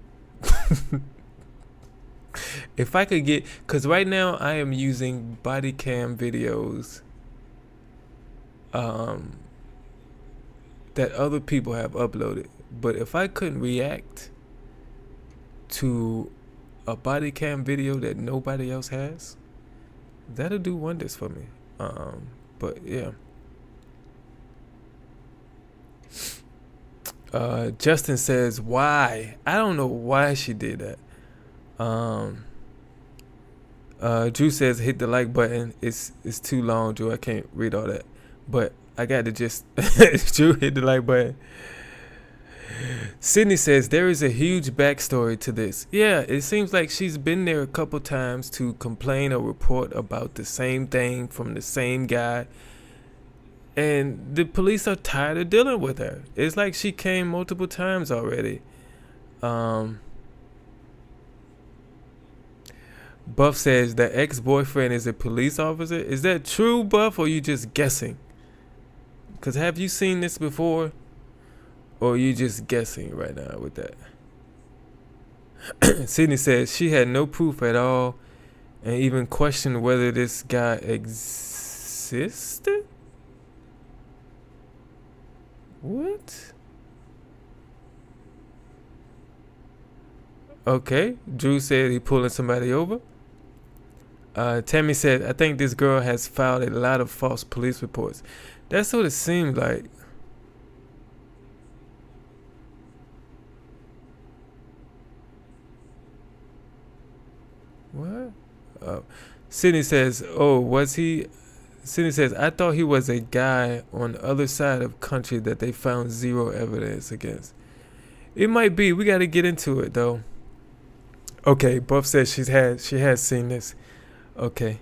[SPEAKER 1] If I could get, because right now I am using body cam videos that other people have uploaded. But if I couldn't react to a body cam video that nobody else has, that'll do wonders for me. But yeah. Justin says, why? I don't know why she did that. Drew says, hit the like button. It's too long, Drew. I can't read all that. But I got to just Drew, hit the like button. Sydney says, there is a huge backstory to this. Yeah, it seems like she's been there a couple times to complain or report about the same thing from the same guy. And the police are tired of dealing with her. It's like she came multiple times already. Buff says the ex-boyfriend is a police officer. Is that true, Buff, or you just guessing? Because have you seen this before? Or are you just guessing right now with that? Sydney says she had no proof at all and even questioned whether this guy existed? What? Okay. Drew said he pulling somebody over. Tammy said, I think this girl has filed a lot of false police reports. That's what it seemed like. What? Sydney says, oh, was he? Sydney says, I thought he was a guy on the other side of country that they found zero evidence against. It might be. We got to get into it, though. Okay, Buff says she has seen this. Okay.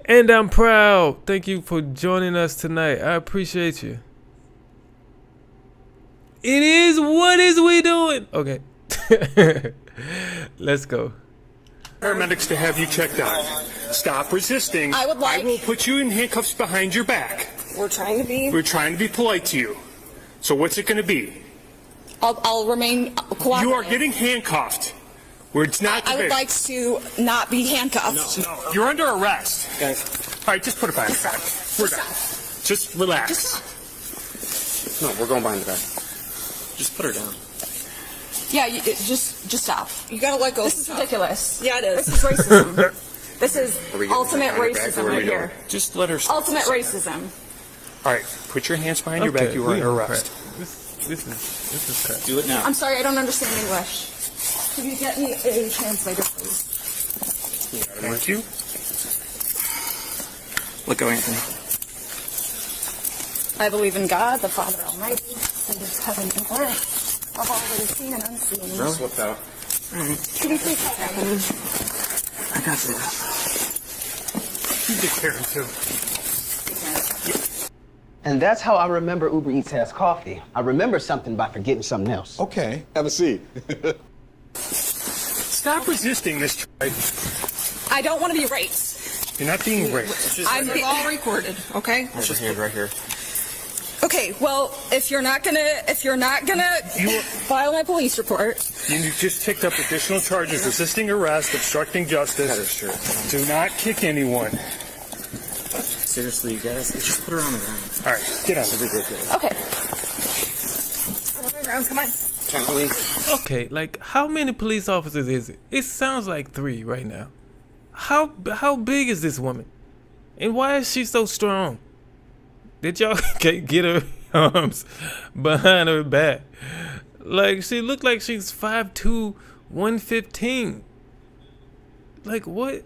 [SPEAKER 1] And I'm proud. Thank you for joining us tonight. I appreciate you. It is. What is we doing? Okay. Let's go.
[SPEAKER 5] Paramedics to have you checked out. Stop resisting.
[SPEAKER 6] I will
[SPEAKER 5] put you in handcuffs behind your back.
[SPEAKER 6] We're trying to be
[SPEAKER 5] polite to you. So what's it going to be?
[SPEAKER 6] I'll remain cooperative.
[SPEAKER 5] You are getting handcuffed. Where it's not.
[SPEAKER 6] I would like to not be handcuffed.
[SPEAKER 5] No. You're under arrest.
[SPEAKER 9] Okay.
[SPEAKER 5] All right, just put it behind your back. We're done. Just relax.
[SPEAKER 9] No, we're going behind the back. Just put her down.
[SPEAKER 6] Yeah, just stop. You gotta let go. This is ridiculous. Yeah, it is.
[SPEAKER 10] This is racism. This is ultimate racism right here.
[SPEAKER 5] Just let her.
[SPEAKER 10] Ultimate racism.
[SPEAKER 5] All right, put your hands behind your back. You are under arrest.
[SPEAKER 1] This is crap.
[SPEAKER 9] Do it now.
[SPEAKER 10] I'm sorry, I don't understand English. Could you get me a translator, please?
[SPEAKER 5] Thank you.
[SPEAKER 9] Let go, Anthony.
[SPEAKER 10] I believe in God, the Father Almighty, who is heaven and earth, of all that is seen and unseen.
[SPEAKER 9] Really? Slipped out.
[SPEAKER 10] Can you please help me?
[SPEAKER 9] I got this.
[SPEAKER 5] You take care of him, too.
[SPEAKER 11] And that's how I remember Uber Eats has coffee. I remember something by forgetting something else.
[SPEAKER 12] Okay, have a seat.
[SPEAKER 5] Stop resisting this.
[SPEAKER 6] I don't want to be raped.
[SPEAKER 5] You're not being raped.
[SPEAKER 6] We're all recorded, okay?
[SPEAKER 9] There's your hand right here.
[SPEAKER 6] Okay, well, if you're not gonna file my police report.
[SPEAKER 5] You just picked up additional charges: resisting arrest, obstructing justice.
[SPEAKER 9] That is true.
[SPEAKER 5] Do not kick anyone.
[SPEAKER 9] Seriously, you guys, just put her on the ground.
[SPEAKER 5] All right, get on.
[SPEAKER 10] Okay. Come on.
[SPEAKER 1] Okay, like how many police officers is it? It sounds like 3 right now. How big is this woman? And why is she so strong? Did y'all get her arms behind her back? Like she looked like she's 5'2", 115. Like what?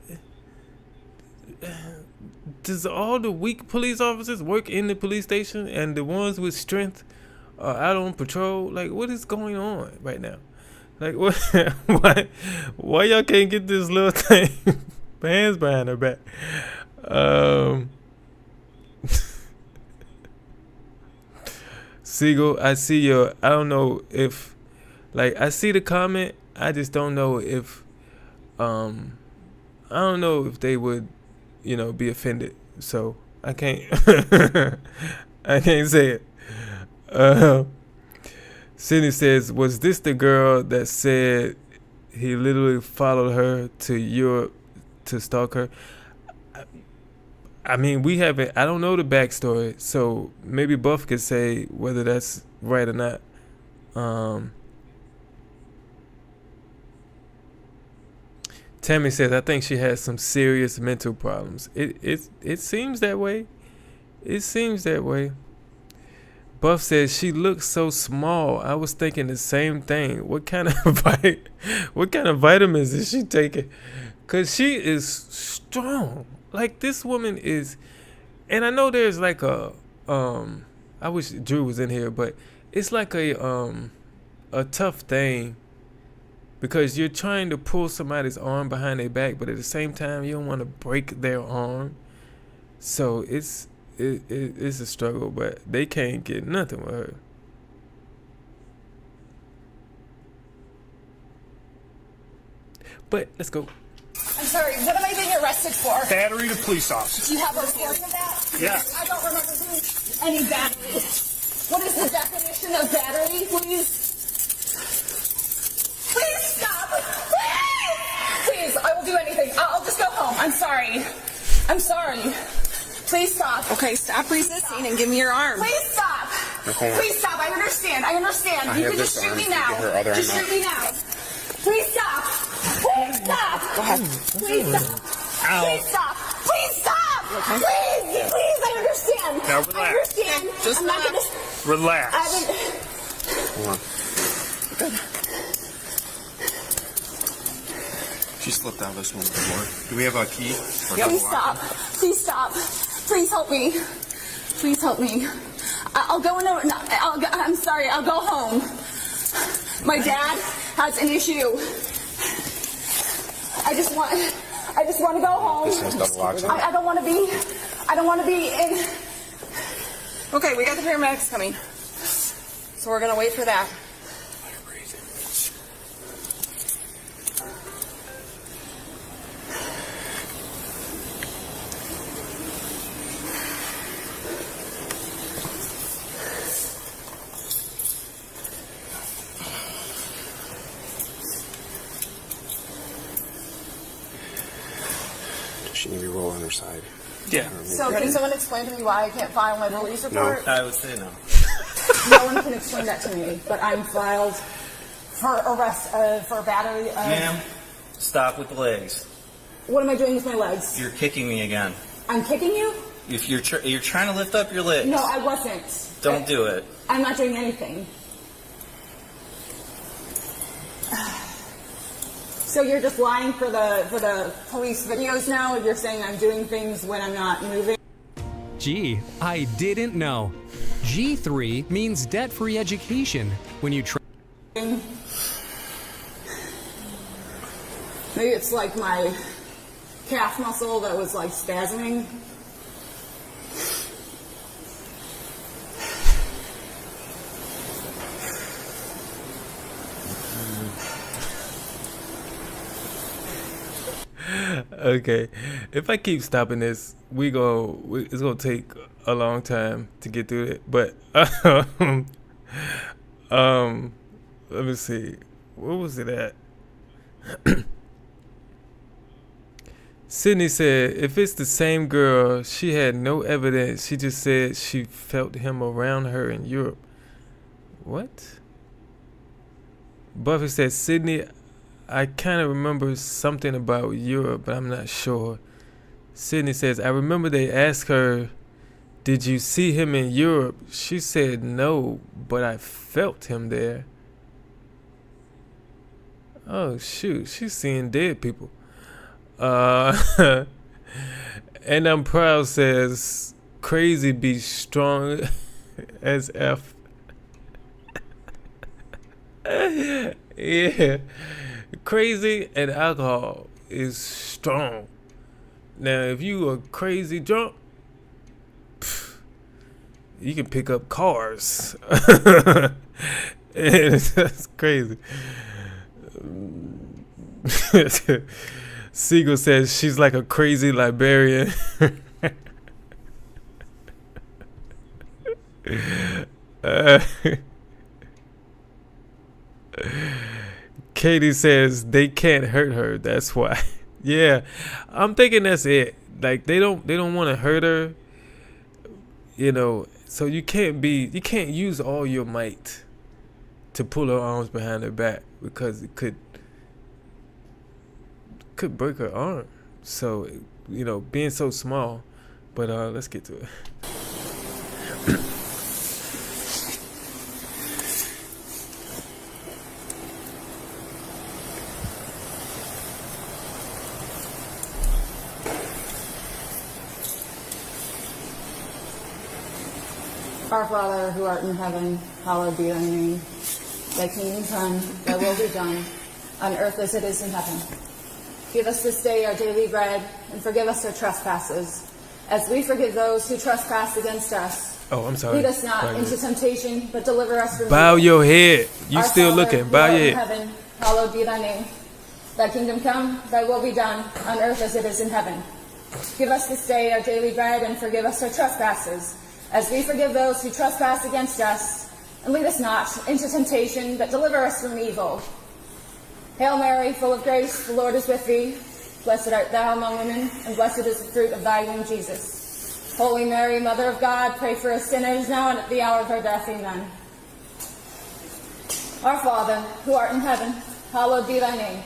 [SPEAKER 1] Does all the weak police officers work in the police station and the ones with strength are out on patrol? Like, what is going on right now? Like, what? Why y'all can't get this little thing hands behind her back. Siegel, I see your. I don't know if, like, I see the comment. I just don't know if, I don't know if they would, be offended. So I can't, I can't say it. Sydney says, was this the girl that said he literally followed her to Europe to stalk her? I mean, we haven't, I don't know the backstory, so maybe Buff could say whether that's right or not. Tammy says, I think she has some serious mental problems. It seems that way. It seems that way. Buff says, she looks so small. I was thinking the same thing. What kind of vitamins is she taking? Because she is strong. Like, this woman is, and I know there's like a, I wish Drew was in here, but it's like a tough thing because you're trying to pull somebody's arm behind their back, but at the same time, you don't want to break their arm. So it's a struggle, but they can't get nothing with her. But let's go.
[SPEAKER 6] I'm sorry, what am I being arrested for?
[SPEAKER 5] Battery to police officer.
[SPEAKER 6] Do you have a recording of that?
[SPEAKER 5] Yeah.
[SPEAKER 6] I don't remember doing any battery. What is the definition of battery, please? Please stop! Please! Please, I will do anything. I'll just go home. I'm sorry. I'm sorry. Please stop.
[SPEAKER 12] Okay, stop resisting and give me your arm.
[SPEAKER 6] Please stop. Please stop. I understand. I understand. You can just shoot me now. Just shoot me now. Please stop. Please stop.
[SPEAKER 12] Go ahead.
[SPEAKER 6] Please stop.
[SPEAKER 5] Ow.
[SPEAKER 6] Please stop. Please stop.
[SPEAKER 12] Okay.
[SPEAKER 6] Please, I understand.
[SPEAKER 5] Now relax.
[SPEAKER 6] I understand.
[SPEAKER 12] Just
[SPEAKER 6] I'm not
[SPEAKER 12] relax.
[SPEAKER 6] gonna.
[SPEAKER 5] Relax.
[SPEAKER 9] Hold on.
[SPEAKER 12] Good.
[SPEAKER 9] She slipped out of this one before. Do we have a key?
[SPEAKER 6] Please stop. Please stop. Please help me. Please help me. I'll go in. I'm sorry. I'll go home. My dad has an issue. I just want to go home.
[SPEAKER 9] This is double locked.
[SPEAKER 6] I don't want to be in.
[SPEAKER 12] Okay, we got the paramedics coming. So we're gonna wait for that.
[SPEAKER 9] She need to roll on her side.
[SPEAKER 5] Yeah.
[SPEAKER 6] So can someone explain to me why I can't file my police report?
[SPEAKER 9] I would say no.
[SPEAKER 6] No one can explain that to me, but I'm filed for arrest for battery.
[SPEAKER 13] Ma'am, stop with the legs.
[SPEAKER 6] What am I doing with my legs?
[SPEAKER 13] You're kicking me again.
[SPEAKER 6] I'm kicking you?
[SPEAKER 13] If you're trying to lift up your legs.
[SPEAKER 6] No, I wasn't.
[SPEAKER 13] Don't do it.
[SPEAKER 6] I'm not doing anything. So you're just lying for the police videos now? You're saying I'm doing things when I'm not moving?
[SPEAKER 14] Gee, I didn't know. G3 means debt-free education. When you try.
[SPEAKER 6] Maybe it's like my calf muscle that was like spasming.
[SPEAKER 1] Okay, if I keep stopping this, it's gonna take a long time to get through it. But let me see, where was it at? Sydney said, if it's the same girl, she had no evidence. She just said she felt him around her in Europe. What? Buffy said, Sydney, I kind of remember something about Europe, but I'm not sure. Sydney says, I remember they asked her, did you see him in Europe? She said no, but I felt him there. Oh, shoot. She's seeing dead people. And I'm proud says, crazy be strong as F. Yeah. Crazy and alcohol is strong. Now, if you a crazy drunk, you can pick up cars. And that's crazy. Siegel says she's like a crazy librarian. Katie says they can't hurt her. That's why. Yeah, I'm thinking that's it. Like they don't want to hurt her. You know, so you can't use all your might to pull her arms behind her back because it could break her arm. So, you know, being so small. But let's get to it.
[SPEAKER 6] Our Father, who art in heaven, hallowed be thy name. Thy kingdom come, thy will be done, on earth as it is in heaven. Give us this day our daily bread, and forgive us our trespasses, as we forgive those who trespass against us.
[SPEAKER 1] Oh, I'm sorry.
[SPEAKER 6] Lead us not into temptation, but deliver us from evil.
[SPEAKER 1] Bow your head. You
[SPEAKER 6] Our
[SPEAKER 1] still
[SPEAKER 6] Father,
[SPEAKER 1] looking.
[SPEAKER 6] who
[SPEAKER 1] Bow
[SPEAKER 6] art
[SPEAKER 1] your
[SPEAKER 6] in
[SPEAKER 1] head.
[SPEAKER 6] heaven, hallowed be thy name. Thy kingdom come, thy will be done, on earth as it is in heaven. Give us this day our daily bread, and forgive us our trespasses, as we forgive those who trespass against us. And lead us not into temptation, but deliver us from evil. Hail Mary, full of grace, the Lord is with thee. Blessed art thou among women, and blessed is the fruit of thy womb, Jesus. Holy Mary, Mother of God, pray for us sinners, now and at the hour of our death. Amen. Our Father, who art in heaven, hallowed be thy name.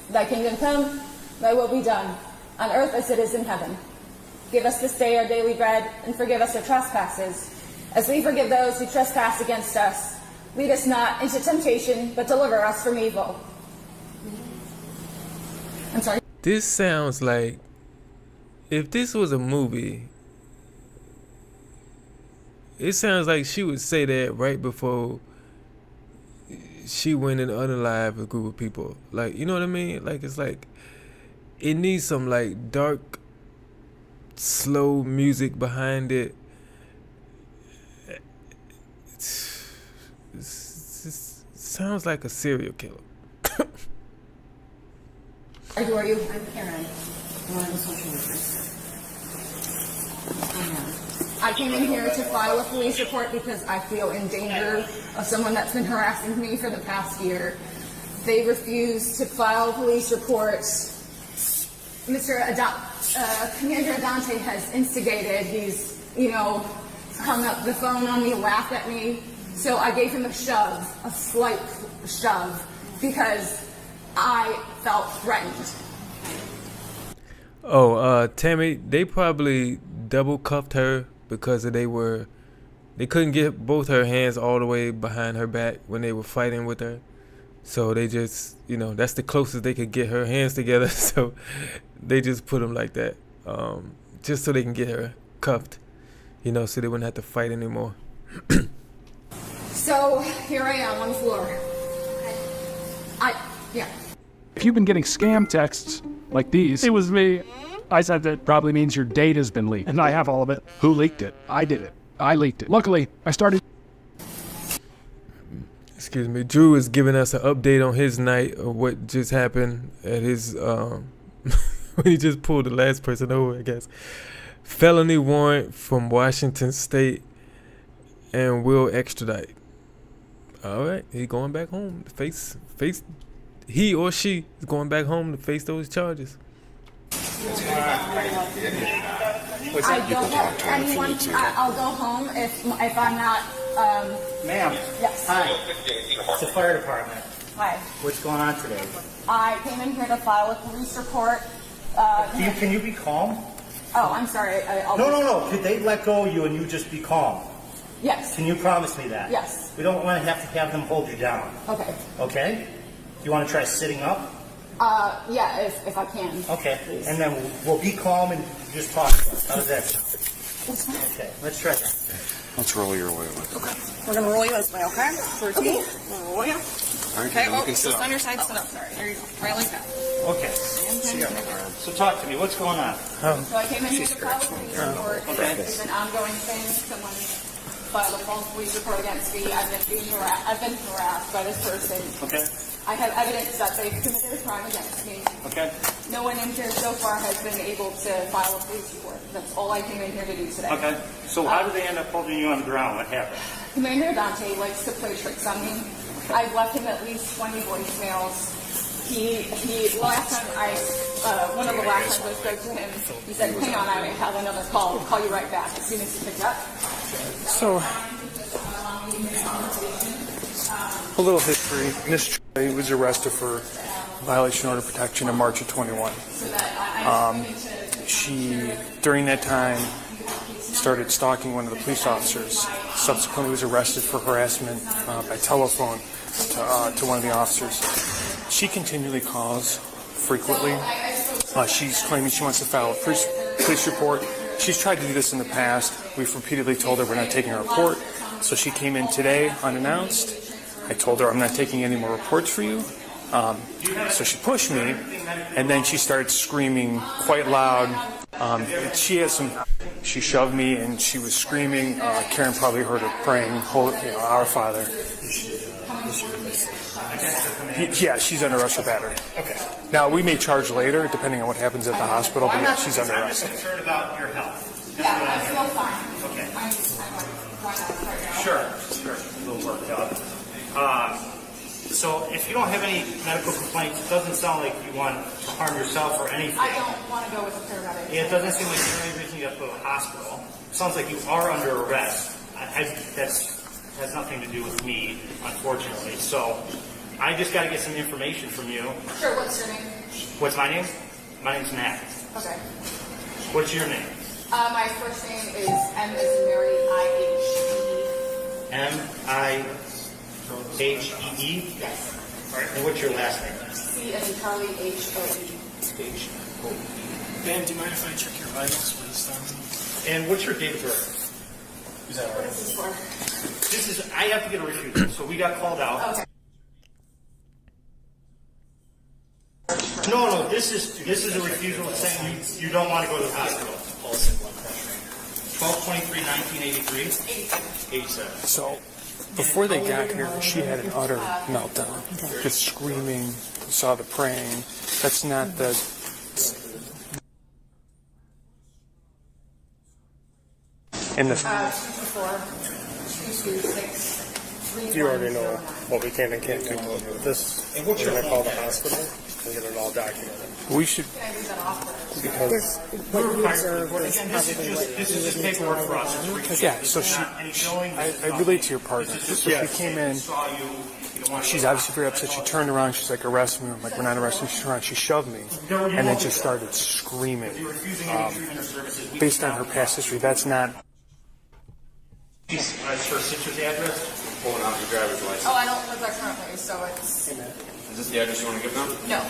[SPEAKER 6] Thy kingdom come, thy will be done, on earth as it is in heaven. Give us this day our daily bread, and forgive us our trespasses, as we forgive those who trespass against us. Lead us not into temptation, but deliver us from evil. I'm sorry.
[SPEAKER 1] This sounds like if this was a movie, it sounds like she would say that right before she went and unalive a group of people. Like, you know what I mean? Like, it's like it needs some like dark, slow music behind it. It sounds like a serial killer.
[SPEAKER 6] Who are you? I'm Karen. I'm a social worker. I came in here to file a police report because I feel in danger of someone that's been harassing me for the past year. They refused to file a police report. Commander Adante has instigated. He's, hung up the phone on me, laughed at me. So I gave him a shove, a slight shove, because I felt threatened.
[SPEAKER 1] Oh, Tammy, they probably double cuffed her because they couldn't get both her hands all the way behind her back when they were fighting with her. So they just, that's the closest they could get her hands together. So they just put them like that, just so they can get her cuffed, so they wouldn't have to fight anymore.
[SPEAKER 6] So here I am on the floor.
[SPEAKER 15] If you've been getting scam texts like these, it was me. I said that probably means your data's been leaked. And I have all of it. Who leaked it? I did it. I leaked it. Luckily, I started...
[SPEAKER 1] Excuse me. Drew is giving us an update on his night of what just happened at his... when he just pulled the last person over, I guess. Felony warrant from Washington State and will extradite. All right. He going back home to face... He or she is going back home to face those charges.
[SPEAKER 6] I don't want anyone. I'll go home if I'm not.
[SPEAKER 16] Ma'am.
[SPEAKER 6] Yes.
[SPEAKER 16] Hi. It's the fire department.
[SPEAKER 6] Hi.
[SPEAKER 16] What's going on today?
[SPEAKER 6] I came in here to file a police report.
[SPEAKER 16] Can you be calm?
[SPEAKER 6] Oh, I'm sorry.
[SPEAKER 16] No. Could they let go of you and you just be calm?
[SPEAKER 6] Yes.
[SPEAKER 16] Can you promise me that?
[SPEAKER 6] Yes.
[SPEAKER 16] We don't want to have them hold you down.
[SPEAKER 6] Okay.
[SPEAKER 16] Okay? You want to try sitting up?
[SPEAKER 6] Yeah, if I can.
[SPEAKER 16] Okay.
[SPEAKER 6] Please.
[SPEAKER 16] And then we'll be calm and just talk to us. How does that sound? Okay, let's try that.
[SPEAKER 17] Let's roll your way with it.
[SPEAKER 12] Okay. We're gonna roll you this way, okay? Routine.
[SPEAKER 17] Okay.
[SPEAKER 12] We'll roll you.
[SPEAKER 17] All right,
[SPEAKER 12] Okay.
[SPEAKER 17] then you
[SPEAKER 12] Oh,
[SPEAKER 17] can sit
[SPEAKER 12] just
[SPEAKER 17] up.
[SPEAKER 12] on your side. Sit up. Sorry. There you go. Right like that.
[SPEAKER 16] Okay. So talk to me. What's going on?
[SPEAKER 6] So I came in here to file a police report.
[SPEAKER 16] Okay.
[SPEAKER 6] It's an ongoing thing. Someone filed a false police report against me. I've been harassed by this person.
[SPEAKER 16] Okay.
[SPEAKER 6] I have evidence that they've committed a crime against me.
[SPEAKER 16] Okay.
[SPEAKER 6] No one in here so far has been able to file a police report. That's all I came in here to do today.
[SPEAKER 16] Okay. So how did they end up holding you on the ground? What happened?
[SPEAKER 6] Commander Dante likes to play tricks on me. I've left him at least 20 voicemails. He last time one of the last times I spoke to him, he said, hang on, I have another call. I'll call you right back as soon as he picked up.
[SPEAKER 5] So, a little history. Miss Troy was arrested for violation of order of protection in March of 21. She, during that time, started stalking one of the police officers. Subsequently was arrested for harassment by telephone to one of the officers. She continually calls frequently. She's claiming she wants to file a police report. She's tried to do this in the past. We've repeatedly told her we're not taking a report. So she came in today unannounced. I told her I'm not taking any more reports for you. So she pushed me, and then she started screaming quite loud. She shoved me, and she was screaming. Karen probably heard her praying, Our Father. Yeah, she's under arrest for battery.
[SPEAKER 16] Okay.
[SPEAKER 5] Now, we may charge later, depending on what happens at the hospital, but yeah, she's under
[SPEAKER 16] I'm
[SPEAKER 5] arrest.
[SPEAKER 16] just concerned about your health.
[SPEAKER 6] Yeah, I feel fine.
[SPEAKER 16] Okay.
[SPEAKER 6] I'm right now.
[SPEAKER 16] Sure. We'll work it out. So if you don't have any medical complaints, it doesn't sound like you want to harm yourself or anything.
[SPEAKER 6] I don't want to go with a paramedic.
[SPEAKER 16] Yeah, it doesn't seem like there's any reason you have to go to the hospital. It sounds like you are under arrest. That has nothing to do with me, unfortunately. So I just got to get some information from you.
[SPEAKER 6] Sure, what's your name?
[SPEAKER 16] What's my name? My name's Matt.
[SPEAKER 6] Okay.
[SPEAKER 16] What's your name?
[SPEAKER 6] My first name is M as in Mary, I-H-E-E.
[SPEAKER 16] M-I-H-E-E?
[SPEAKER 6] Yes.
[SPEAKER 16] All right, and what's your last name?
[SPEAKER 6] C as in Charlie, H-O-E.
[SPEAKER 16] H-O-E.
[SPEAKER 18] Ben, do you mind if I check your vitals for this time?
[SPEAKER 16] And what's your date of birth? Is that all right?
[SPEAKER 6] What is this for?
[SPEAKER 16] I have to get a refusal, so we got called out.
[SPEAKER 6] Okay.
[SPEAKER 16] No, this is a refusal saying you don't want to go to the hospital. 12/23/1983. 87.
[SPEAKER 5] So, before they got here, she had an utter meltdown. Just screaming, saw the praying. That's not the... And the...
[SPEAKER 6] 224-226-3009.
[SPEAKER 18] You already know what we can and can't do with this.
[SPEAKER 16] And what's
[SPEAKER 18] We're
[SPEAKER 16] your
[SPEAKER 18] going to call the hospital and get it all documented.
[SPEAKER 5] We should...
[SPEAKER 18] Because
[SPEAKER 10] what you observed is
[SPEAKER 16] Again,
[SPEAKER 10] probably what
[SPEAKER 16] this is just paperwork for us.
[SPEAKER 5] Yeah, so I relate to your partner. So she came in, she's obviously very upset. She turned around, she's like, arrest me. I'm like, we're not arresting. She turned around, she shoved me, and then just started screaming. Based on her past history, that's not...
[SPEAKER 16] That's her sister's address?
[SPEAKER 17] Pulling out your driver's license.
[SPEAKER 6] Oh, I don't live there currently, so it's...
[SPEAKER 17] Is this the address you want to give them?
[SPEAKER 6] No.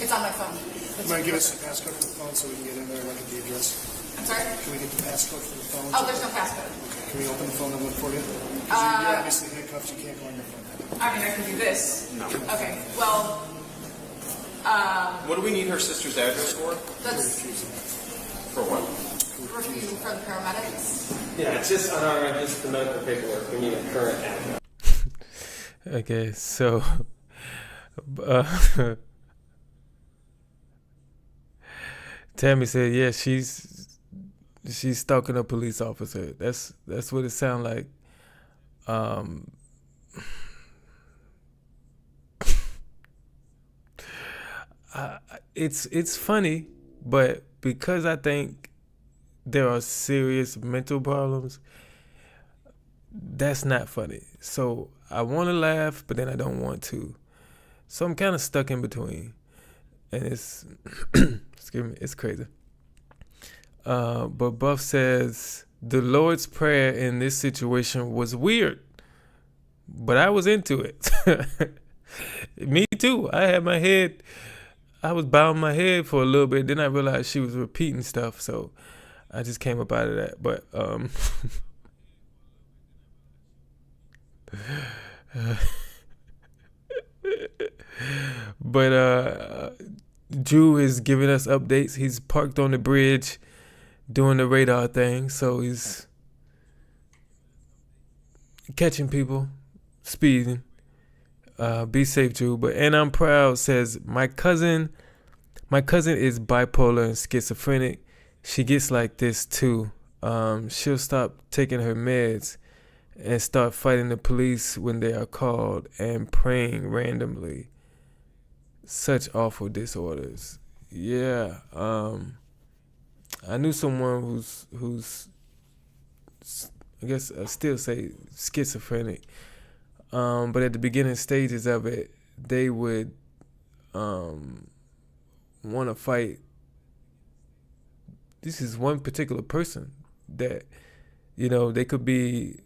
[SPEAKER 6] It's on my phone.
[SPEAKER 18] you might give us the passcode for the phone so we can get in there and look at the address.
[SPEAKER 6] I'm sorry?
[SPEAKER 18] Can we get the passcode for the phone?
[SPEAKER 6] Oh, there's no passcode.
[SPEAKER 18] Okay. Can we open the phone and look for you? Because you're obviously handcuffed, you can't go on your phone.
[SPEAKER 6] I mean, I can do this.
[SPEAKER 17] No.
[SPEAKER 6] Okay, well...
[SPEAKER 17] What do we need her sister's address for?
[SPEAKER 6] That's
[SPEAKER 17] For what?
[SPEAKER 6] refusal for the paramedics.
[SPEAKER 19] Yeah, it's just on our end, just the medical paperwork. We need a current address.
[SPEAKER 1] Okay, so Tammy said, yeah, she's stalking a police officer. That's what it sounds like. It's funny, but because I think there are serious mental problems, that's not funny. So I want to laugh, but then I don't want to. So I'm kind of stuck in between, and it's excuse me, it's crazy. But Buff says the Lord's Prayer in this situation was weird, but I was into it. Me too. I was bowing my head for a little bit. Then I realized she was repeating stuff, so I just came up out of that. But But Drew is giving us updates. He's parked on the bridge doing the radar thing, so he's catching people speeding. Be safe, Drew. And I'm proud says my cousin is bipolar and schizophrenic. She gets like this too. She'll stop taking her meds and start fighting the police when they are called and praying randomly. Such awful disorders. Yeah. I knew someone who's I guess I still say schizophrenic. But at the beginning stages of it, they would want to fight. This is one particular person that, they could be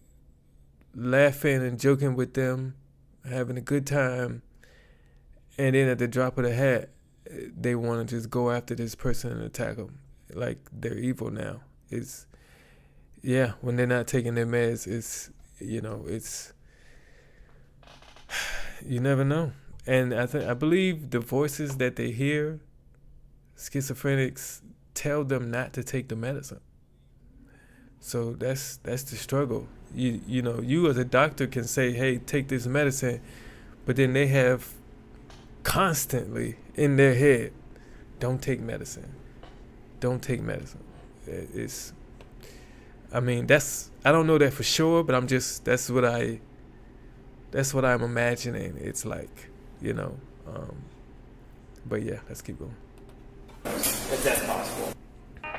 [SPEAKER 1] laughing and joking with them, having a good time, and then at the drop of the hat, they want to just go after this person and attack them. Like they're evil now. When they're not taking their meds, it's you never know. And I believe the voices that they hear, schizophrenics tell them not to take the medicine. So that's the struggle. You as a doctor can say, hey, take this medicine, but then they have constantly in their head, don't take medicine. Don't take medicine. I don't know that for sure, but that's what I'm imagining it's like, but yeah, let's keep going.
[SPEAKER 16] If that's possible.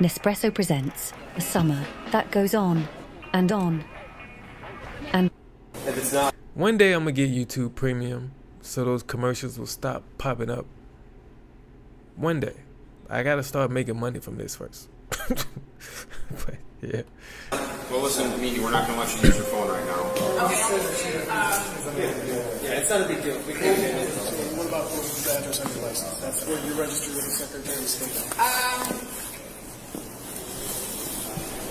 [SPEAKER 2] Nespresso presents a summer that goes on and on. And
[SPEAKER 19] If it's not.
[SPEAKER 1] One day I'm gonna get YouTube Premium so those commercials will stop popping up. One day. I gotta start making money from this first. But, yeah.
[SPEAKER 17] Well, listen, Meaty, we're not going to let you use your phone right now.
[SPEAKER 19] Yeah, it's not a big deal. We can do it.
[SPEAKER 18] What about the address on your license? That's where you're registered with the Secretary of State.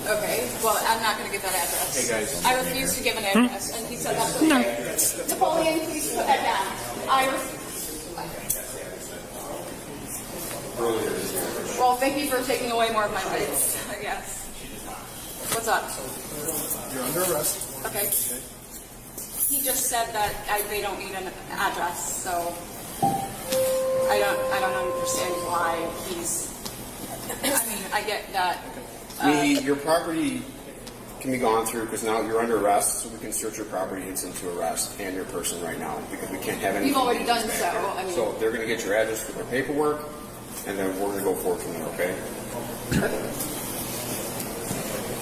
[SPEAKER 6] Okay, well, I'm not going to give that address.
[SPEAKER 17] Hey, guys.
[SPEAKER 6] I refuse to give an address, and he said that's okay. Napoleon, please put that down. Well, thank you for taking away more of my rights, I guess. What's up?
[SPEAKER 18] You're under arrest.
[SPEAKER 6] Okay. He just said that they don't need an address, so I don't understand why he's. I get that.
[SPEAKER 17] Your property can be gone through because now you're under arrest, so we can search your property incident to arrest and your person right now because we can't have any.
[SPEAKER 6] We've already done so.
[SPEAKER 17] So they're going to get your address for their paperwork, and then we're going to go forward from there. Okay.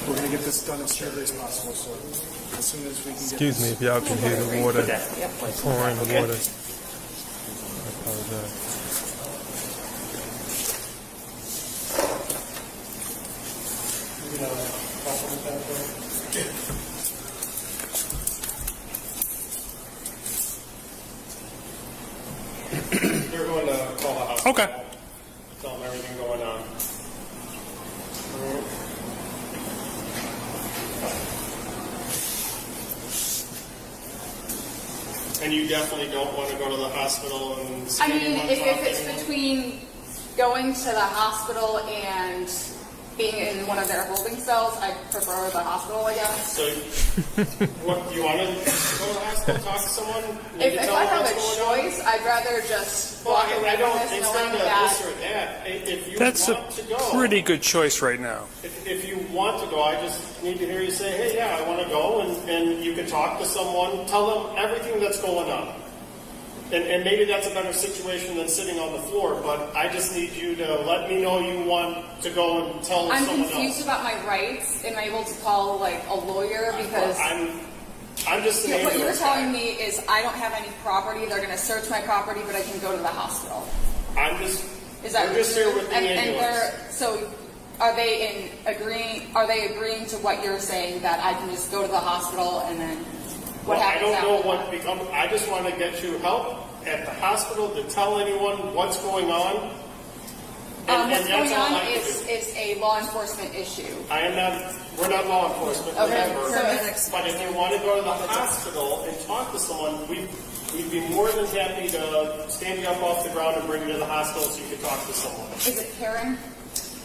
[SPEAKER 18] We're going to get this done as shortly as possible, so as soon as we can get
[SPEAKER 1] Excuse me if y'all can hear the water pouring the water. I apologize.
[SPEAKER 16] They're going to call the house.
[SPEAKER 1] Okay.
[SPEAKER 16] Tell them everything going on. And you definitely don't want to go to the hospital and see anyone
[SPEAKER 6] if
[SPEAKER 16] talk to
[SPEAKER 6] it's
[SPEAKER 16] anyone?
[SPEAKER 6] between going to the hospital and being in one of their holding cells, I prefer the hospital, I guess.
[SPEAKER 16] So, what, do you want to go to the hospital, talk to someone?
[SPEAKER 6] If I have a choice, I'd rather just walk away from this
[SPEAKER 16] it's
[SPEAKER 6] knowing
[SPEAKER 16] not a
[SPEAKER 6] that.
[SPEAKER 16] this or that. If you
[SPEAKER 5] That's
[SPEAKER 16] want to go,
[SPEAKER 5] pretty good choice right now.
[SPEAKER 16] if you want to go, I just need to hear you say, hey, yeah, I want to go, and you can talk to someone, tell them everything that's going on. And maybe that's a better situation than sitting on the floor, but I just need you to let me know you want to go and tell
[SPEAKER 6] I'm
[SPEAKER 16] someone
[SPEAKER 6] confused
[SPEAKER 16] else.
[SPEAKER 6] about my rights. Am I able to call like a lawyer because
[SPEAKER 16] I'm just an
[SPEAKER 6] what you're
[SPEAKER 16] ambulance
[SPEAKER 6] telling
[SPEAKER 16] guy.
[SPEAKER 6] me is I don't have any property. They're going to search my property, but I can go to the hospital. Is that
[SPEAKER 16] we're just here with the
[SPEAKER 6] and
[SPEAKER 16] ambulance.
[SPEAKER 6] so are they agreeing to what you're saying that I can just go to the hospital and then what
[SPEAKER 16] Well, I
[SPEAKER 6] happens
[SPEAKER 16] don't know
[SPEAKER 6] after
[SPEAKER 16] what becomes. I just want to get you help at the hospital to tell anyone what's going on.
[SPEAKER 6] What's
[SPEAKER 16] that's
[SPEAKER 6] going
[SPEAKER 16] all
[SPEAKER 6] on
[SPEAKER 16] I can
[SPEAKER 6] is a law enforcement issue.
[SPEAKER 16] We're not law enforcement,
[SPEAKER 6] Okay,
[SPEAKER 16] remember. But if you want to go to the hospital and talk to someone, we'd be more than happy to stand you up off the ground and bring you to the hospital so you can talk to someone.
[SPEAKER 6] Is it Karen?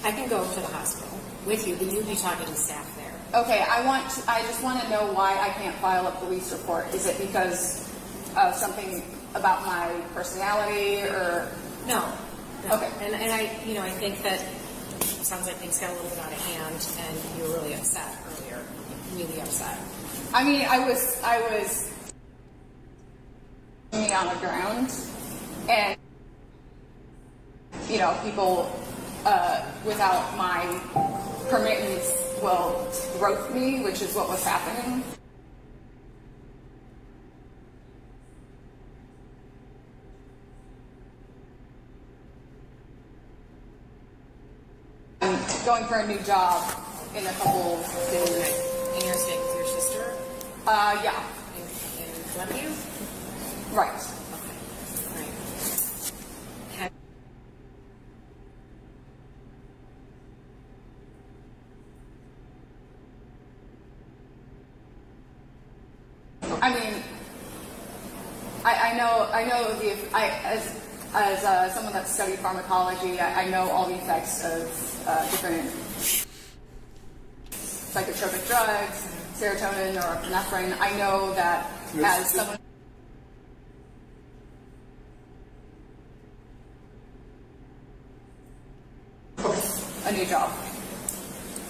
[SPEAKER 20] I can go to the hospital with you, but you'd be talking to staff there.
[SPEAKER 6] Okay, I just want to know why I can't file a police report. Is it because of something about my personality or?
[SPEAKER 20] No.
[SPEAKER 6] Okay.
[SPEAKER 20] And I think that it sounds like things got a little bit out of hand, and you were really upset earlier. Really upset.
[SPEAKER 6] I mean, I was on the ground, and people without my permittance will rope me, which is what was happening. I'm going for a new job in a couple days.
[SPEAKER 20] And you're staying with your sister?
[SPEAKER 6] Yeah.
[SPEAKER 20] In Columbia?
[SPEAKER 6] Right.
[SPEAKER 20] Okay. Right.
[SPEAKER 6] I mean, I know as someone that studied pharmacology, I know all the effects of different psychotropic drugs, serotonin or epinephrine. I know that as someone. A new job.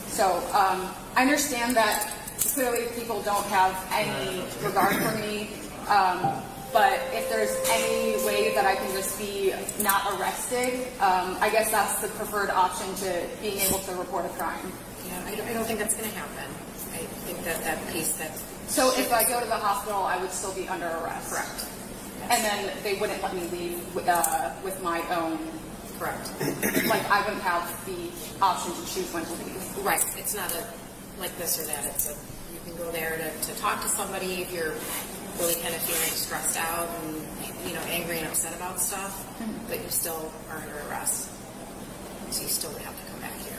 [SPEAKER 6] So I understand that clearly people don't have any regard for me, but if there's any way that I can just be not arrested, I guess that's the preferred option to being able to report a crime.
[SPEAKER 20] Yeah, I don't think that's going to happen. I think that piece that.
[SPEAKER 6] So if I go to the hospital, I would still be under arrest. Correct. Yes. And then they wouldn't let me leave with my own.
[SPEAKER 20] Correct.
[SPEAKER 6] Like I wouldn't have the option to choose when to leave.
[SPEAKER 20] Right. It's not like this or that. You can go there to talk to somebody if you're really kind of feeling stressed out and angry and upset about stuff, but you still are under arrest. So you still would have to come back here.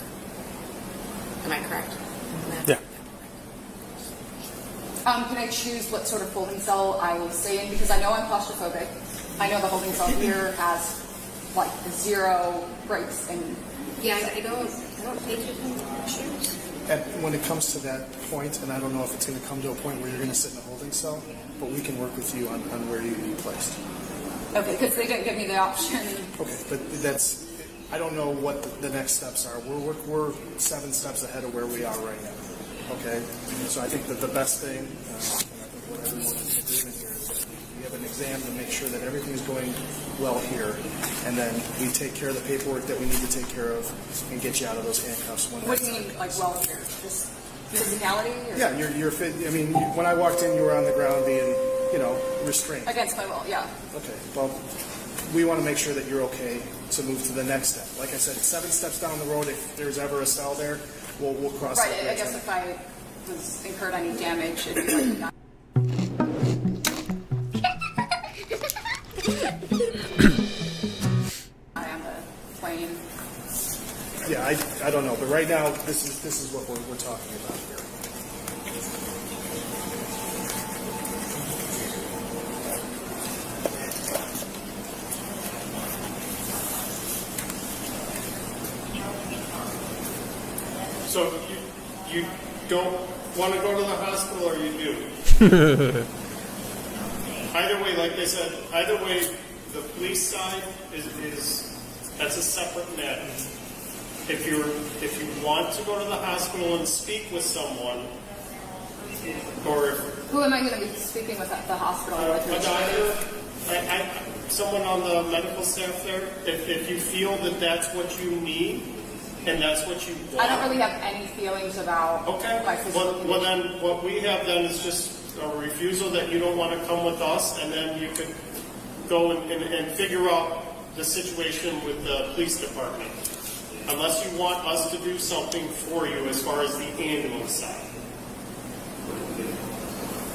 [SPEAKER 20] Am I correct?
[SPEAKER 5] Yeah.
[SPEAKER 6] Can I choose what sort of holding cell I will stay in? Because I know I'm claustrophobic. I know the holding cell here has like 0 breaks and.
[SPEAKER 20] Yeah, I don't think you can choose.
[SPEAKER 18] And when it comes to that point, and I don't know if it's going to come to a point where you're going to sit in a holding cell, but we can work with you on where you be placed.
[SPEAKER 6] Okay, because they didn't give me the option.
[SPEAKER 18] Okay, but I don't know what the next steps are. We're 7 steps ahead of where we are right now. Okay, so I think that the best thing, and I think what everyone is in agreement here, is that we have an exam to make sure that everything is going well here, and then we take care of the paperwork that we need to take care of and get you out of those handcuffs.
[SPEAKER 6] What do you mean, like well here? Just physicality? Or?
[SPEAKER 18] Yeah, you're fit. I mean, when I walked in, you were on the ground being, restrained.
[SPEAKER 6] Against my will, yeah.
[SPEAKER 18] Okay, well, we want to make sure that you're okay to move to the next step. Like I said, 7 steps down the road, if there's ever a cell there, we'll cross that.
[SPEAKER 6] Right, I guess if I was incurred any damage, it'd be like on the plane.
[SPEAKER 18] Yeah, I don't know, but right now this is what we're talking about here.
[SPEAKER 16] So you don't want to go to the hospital, or you do? Either way, like I said, either way, the police side is that's a separate matter. If you want to go to the hospital and speak with someone, or
[SPEAKER 6] who am I going to be speaking with at the hospital?
[SPEAKER 16] A doctor, someone on the medical staff there. If you feel that that's what you need. And that's what you want.
[SPEAKER 6] I don't really have any feelings about my physical condition.
[SPEAKER 16] Well, then what we have then is just a refusal that you don't want to come with us, and then you could go and figure out the situation with the police department. Unless you want us to do something for you as far as the ambulance side.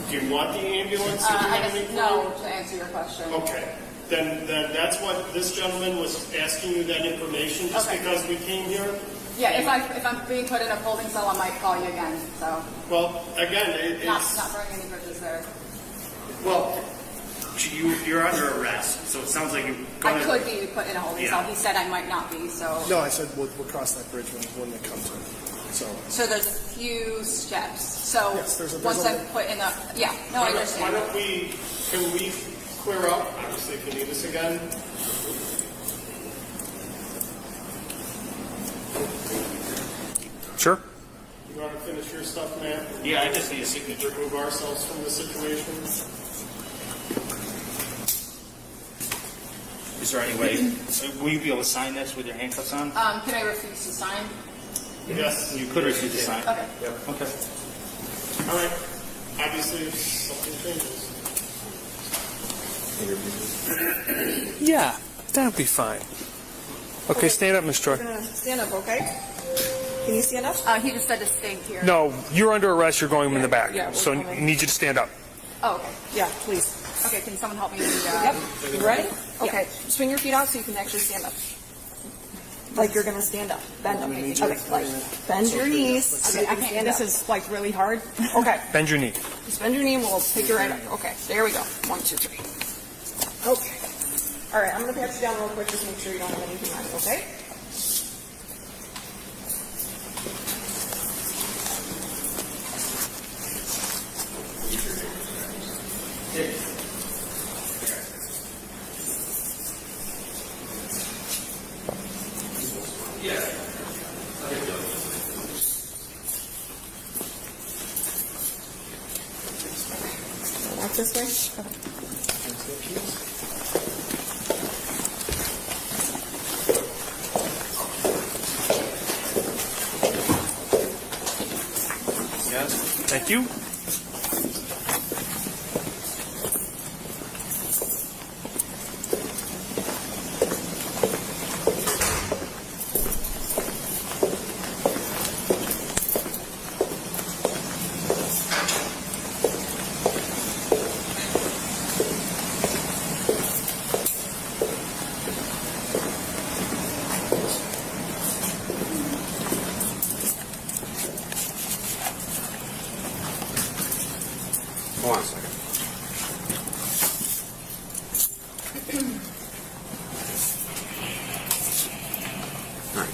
[SPEAKER 16] Do you want the ambulance?
[SPEAKER 6] I guess no, to answer your question.
[SPEAKER 16] Okay. then that's what this gentleman was asking you, that information, just
[SPEAKER 6] Okay.
[SPEAKER 16] because we came here.
[SPEAKER 6] Yeah, if I'm being put in a holding cell, I might call you again. So
[SPEAKER 16] Well, again,
[SPEAKER 6] not
[SPEAKER 16] it's
[SPEAKER 6] burning any bridges there.
[SPEAKER 21] Well, you're under arrest, so it sounds like you're
[SPEAKER 6] I
[SPEAKER 21] going
[SPEAKER 6] could be put in a holding cell. He said I might not be. So
[SPEAKER 18] No, I said we'll cross that bridge when it comes to it.
[SPEAKER 6] So there's a few steps. So
[SPEAKER 18] Yes, there's
[SPEAKER 6] once
[SPEAKER 18] a-
[SPEAKER 6] I'm put in a no, I understand.
[SPEAKER 16] Why don't can we clear up? Obviously, if you need us again.
[SPEAKER 5] Sure.
[SPEAKER 16] You want to finish your stuff, Matt?
[SPEAKER 21] Yeah, I just need a signature.
[SPEAKER 16] Remove ourselves from the situation.
[SPEAKER 21] Is there any way, will you be able to sign this with your handcuffs on?
[SPEAKER 6] Can I refuse to sign?
[SPEAKER 16] Yes.
[SPEAKER 21] You could refuse to sign.
[SPEAKER 6] Okay.
[SPEAKER 21] Yep. Okay.
[SPEAKER 16] All right. Obviously, if something changes.
[SPEAKER 5] Yeah, that'll be fine. Okay, stand up, Miss Troy.
[SPEAKER 12] Stand up, okay? Can you stand up?
[SPEAKER 6] He just said to stay here.
[SPEAKER 5] No, you're under arrest. You're going in the back.
[SPEAKER 12] Yeah, we're
[SPEAKER 5] So I
[SPEAKER 12] coming.
[SPEAKER 5] need you to stand up.
[SPEAKER 6] Oh, okay.
[SPEAKER 12] Yeah, please.
[SPEAKER 6] Okay, can someone help me?
[SPEAKER 12] Yep. You ready? Okay. Swing your feet out so you can actually stand up. Like you're gonna stand up. Bend them. Okay. Like bend your knees.
[SPEAKER 6] Okay, I can't.
[SPEAKER 12] This is like really hard. Okay.
[SPEAKER 5] Bend your knee.
[SPEAKER 12] Just bend your knee and we'll pick you right up. Okay. There we go. 1, 2, 3. Okay. All right. I'm gonna pat you down real quick. Just make sure you don't have anything on you. Okay. Walk this way. Okay.
[SPEAKER 5] Yes. Thank you.
[SPEAKER 17] Hold on a second. All right.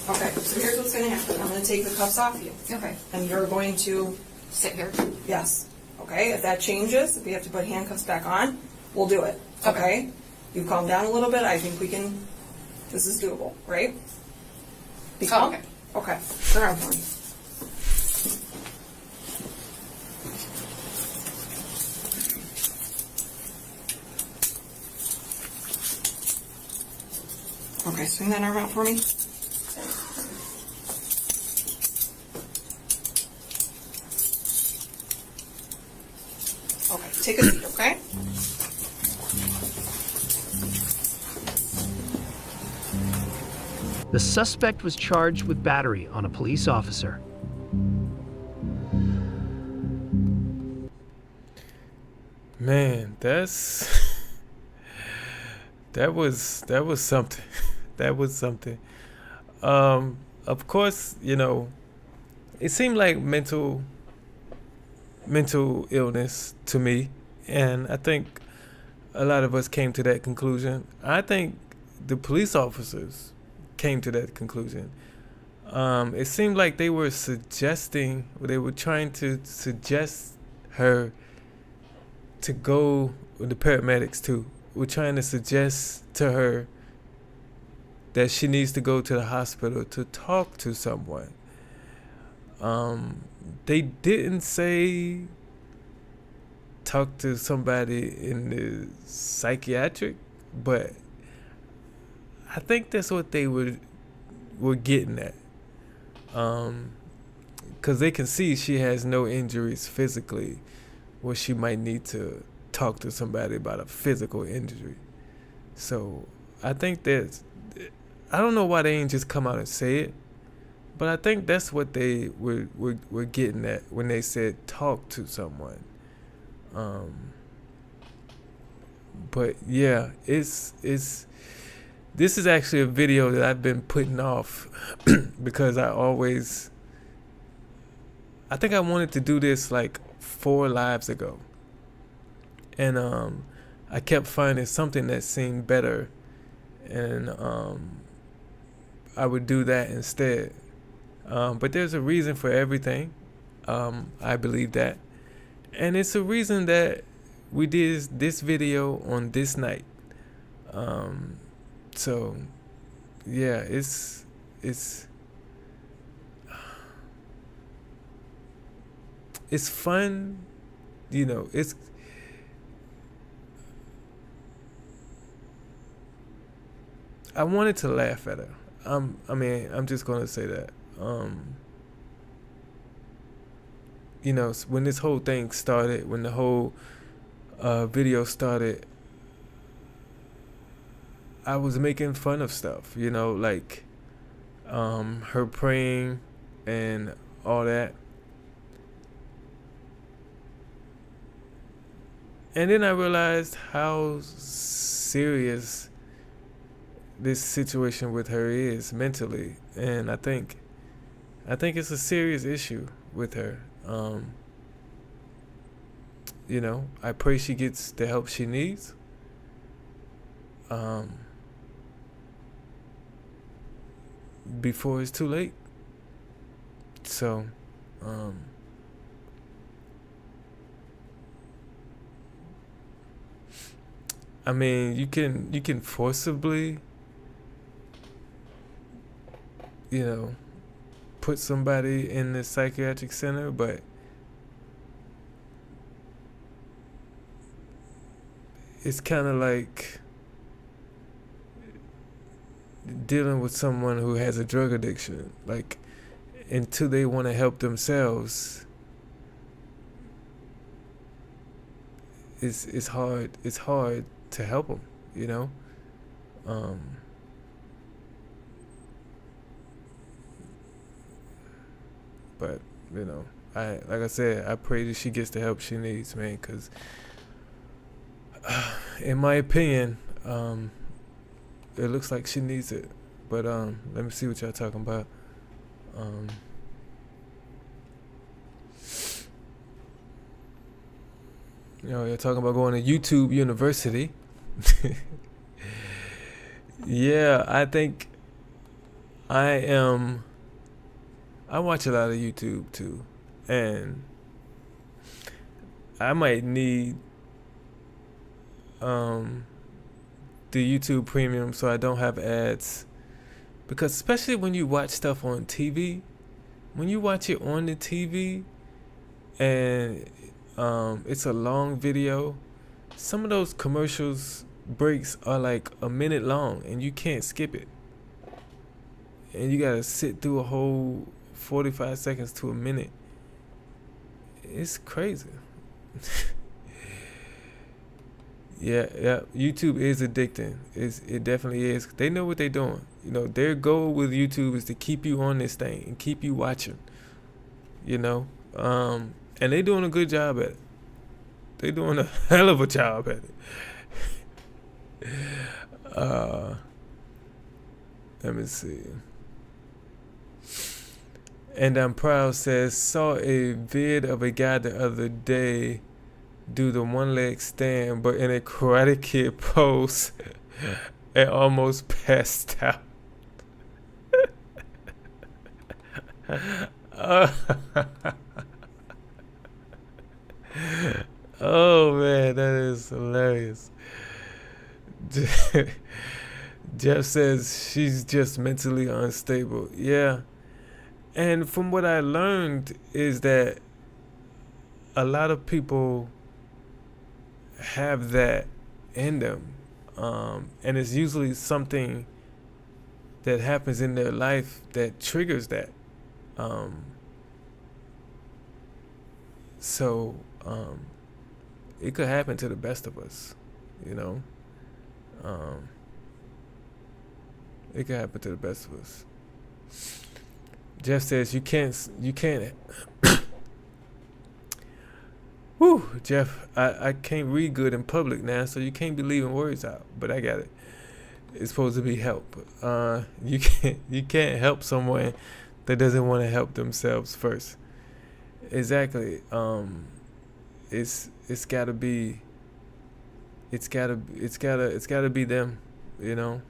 [SPEAKER 12] Okay, so here's what's gonna happen. I'm gonna take the cuffs off you.
[SPEAKER 6] Okay.
[SPEAKER 12] And you're going to
[SPEAKER 6] Sit here.
[SPEAKER 12] yes. Okay, if that changes, if we have to put handcuffs back on, we'll do it.
[SPEAKER 6] Okay.
[SPEAKER 12] Okay? You calm down a little bit, I think we can, this is doable, right? Be calm?
[SPEAKER 6] okay.
[SPEAKER 12] Okay, turn around for me. Okay, swing that arm out for me. Okay, take a seat, okay?
[SPEAKER 7] The suspect was charged with battery on a police officer.
[SPEAKER 1] Man, that was something. That was something. Of course, you know, it seemed like mental illness to me, and I think a lot of us came to that conclusion. I think the police officers came to that conclusion. It seemed like they were trying to suggest her to go, the paramedics too, were trying to suggest to her that she needs to go to the hospital to talk to someone. They didn't say talk to somebody in the psychiatric, but I think that's what they were getting at. Because they can see she has no injuries physically, where she might need to talk to somebody about a physical injury. So I think I don't know why they ain't just come out and say it, But I think that's what they were getting at when they said talk to someone. But yeah, this is actually a video that I've been putting off because I think I wanted to do this like 4 lives ago. And I kept finding something that seemed better, and I would do that instead. But there's a reason for everything. I believe that. And it's a reason that we did this video on this night. So yeah, it's fun, you know. I wanted to laugh at her. I'm just gonna say that. You know, when this whole thing started, when the whole video started, I was making fun of stuff, you know, like her praying and all that. And then I realized how serious this situation with her is mentally, and I think it's a serious issue with her. You know, I pray she gets the help she needs. Before it's too late. So, I mean, you can forcibly, you know, put somebody in the psychiatric center, but it's kind of like dealing with someone who has a drug addiction. Like, until they want to help themselves, it's hard to help them, you know. But you know, like I said, I pray that she gets the help she needs, man, because in my opinion, it looks like she needs it. But let me see what y'all talking about. You know, you're talking about going to YouTube University. Yeah, I think I watch a lot of YouTube too, and I might need the YouTube Premium so I don't have ads, because especially when you watch stuff on TV, when you watch it on the TV and it's a long video, some of those commercials breaks are like a minute long and you can't skip it, and you gotta sit through a whole 45 seconds to a minute. It's crazy. Yeah, YouTube is addicting. It definitely is. They know what they're doing. You know, their goal with YouTube is to keep you on this thing and keep you watching. You know, and they're doing a good job at it. They're doing a hell of a job at it. Let me see. And I'm proud says, saw a vid of a guy the other day do the one leg stand, but in a Karate Kid pose and almost passed out. Oh man, that is hilarious. Jeff says she's just mentally unstable. Yeah. And from what I learned is that a lot of people have that in them. And it's usually something that happens in their life that triggers that. So it could happen to the best of us, you know. It could happen to the best of us. Jeff says you can't. Whew, Jeff, I can't read good in public now, so you can't be leaving words out. But I got it. It's supposed to be help. You can't help someone that doesn't want to help themselves first. Exactly. It's gotta be them. You know.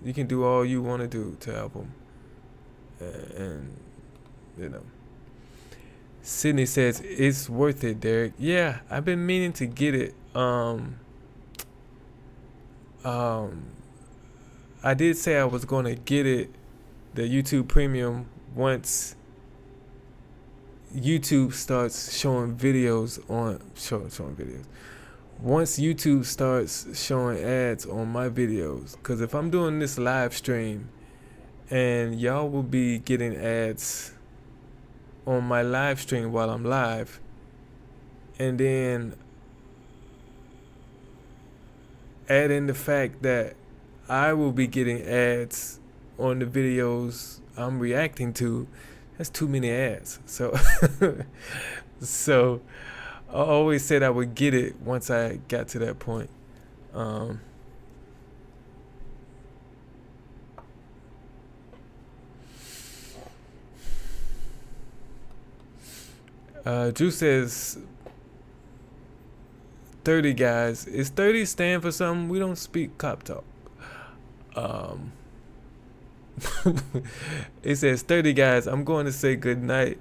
[SPEAKER 1] You can do all you want to do to help them, and you know. Sydney says it's worth it, Derrick. Yeah, I've been meaning to get it. I did say I was going to get it, the YouTube Premium, once YouTube starts showing videos on showing videos. Once YouTube starts showing ads on my videos, because if I'm doing this live stream, and y'all will be getting ads on my live stream while I'm live, and then add in the fact that I will be getting ads on the videos I'm reacting to, that's too many ads. So so I always said I would get it once I got to that point. Drew says 30 guys. Is 30 stand for something? We don't speak cop talk. It says 30 guys. I'm going to say good night